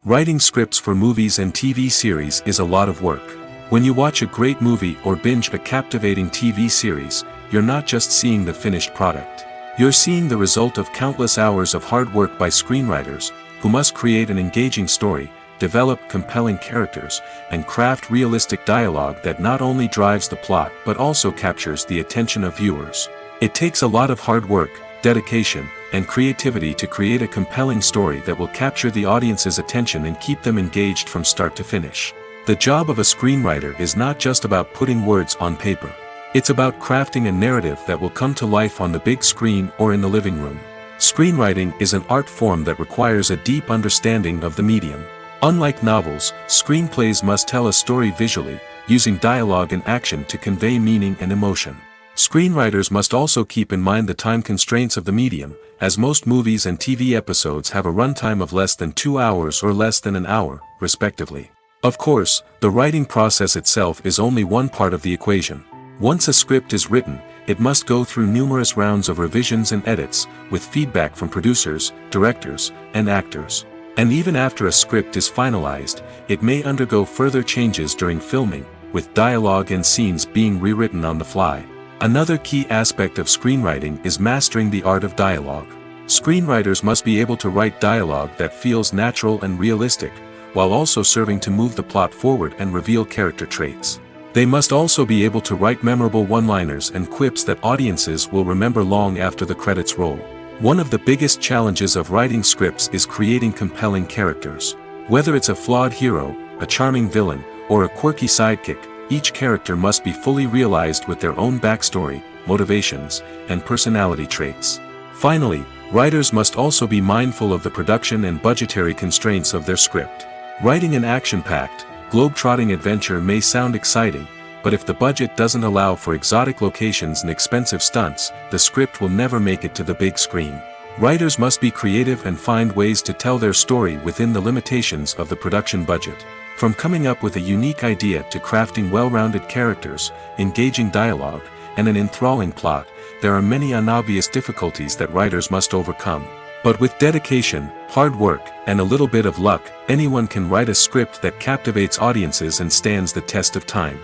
Writing scripts for movies and TV series is a lot of work. When you watch a great movie or binge a captivating TV series, you're not just seeing the finished product. You're seeing the result of countless hours of hard work by screenwriters, who must create an engaging story, develop compelling characters, and craft realistic dialogue that not only drives the plot but also captures the attention of viewers. It takes a lot of hard work, dedication, and creativity to create a compelling story that will capture the audience's attention and keep them engaged from start to finish. The job of a screenwriter is not just about putting words on paper. It's about crafting a narrative that will come to life on the big screen or in the living room. Screenwriting is an art form that requires a deep understanding of the medium. Unlike novels, screenplays must tell a story visually, using dialogue and action to convey meaning and emotion. Screenwriters must also keep in mind the time constraints of the medium, as most movies and TV episodes have a runtime of less than 2 hours or less than an hour, respectively. Of course, the writing process itself is only one part of the equation. Once a script is written, it must go through numerous rounds of revisions and edits, with feedback from producers, directors, and actors. And even after a script is finalized, it may undergo further changes during filming, with dialogue and scenes being rewritten on the fly. Another key aspect of screenwriting is mastering the art of dialogue. Screenwriters must be able to write dialogue that feels natural and realistic, while also serving to move the plot forward and reveal character traits. They must also be able to write memorable one-liners and quips that audiences will remember long after the credits roll. One of the biggest challenges of writing scripts is creating compelling characters. Whether it's a flawed hero, a charming villain, or a quirky sidekick, each character must be fully realized with their own backstory, motivations, and personality traits. Finally, writers must also be mindful of the production and budgetary constraints of their script. Writing an action-packed, globe-trotting adventure may sound exciting, but if the budget doesn't allow for exotic locations and expensive stunts, the script will never make it to the big screen. Writers must be creative and find ways to tell their story within the limitations of the production budget. From coming up with a unique idea to crafting well-rounded characters, engaging dialogue, and an enthralling plot, there are many unobvious difficulties that writers must overcome. But with dedication, hard work, and a little bit of luck, anyone can write a script that captivates audiences and stands the test of time.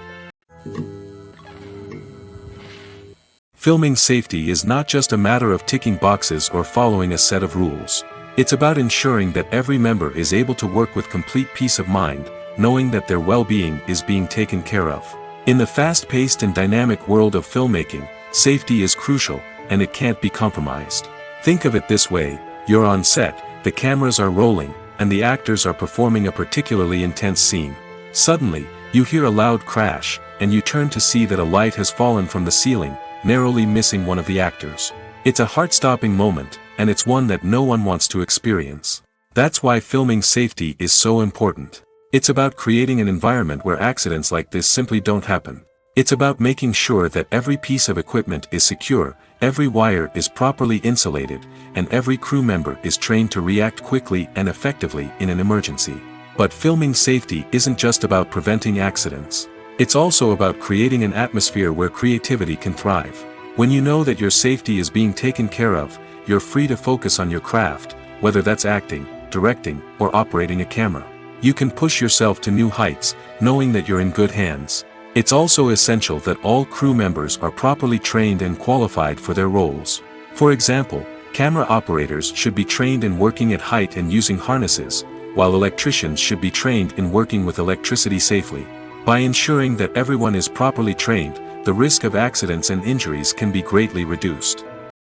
Filming safety is not just a matter of ticking boxes or following a set of rules. It's about ensuring that every member is able to work with complete peace of mind, knowing that their well-being is being taken care of. In the fast-paced and dynamic world of filmmaking, safety is crucial, and it can't be compromised. Think of it this way: you're on set, the cameras are rolling, and the actors are performing a particularly intense scene. Suddenly, you hear a loud crash, and you turn to see that a light has fallen from the ceiling, narrowly missing one of the actors. It's a heart-stopping moment, and it's one that no one wants to experience. That's why filming safety is so important. It's about creating an environment where accidents like this simply don't happen. It's about making sure that every piece of equipment is secure, every wire is properly insulated, and every crew member is trained to react quickly and effectively in an emergency. But filming safety isn't just about preventing accidents. It's also about creating an atmosphere where creativity can thrive. When you know that your safety is being taken care of, you're free to focus on your craft, whether that's acting, directing, or operating a camera. You can push yourself to new heights, knowing that you're in good hands. It's also essential that all crew members are properly trained and qualified for their roles. For example, camera operators should be trained in working at height and using harnesses, while electricians should be trained in working with electricity safely. By ensuring that everyone is properly trained, the risk of accidents and injuries can be greatly reduced.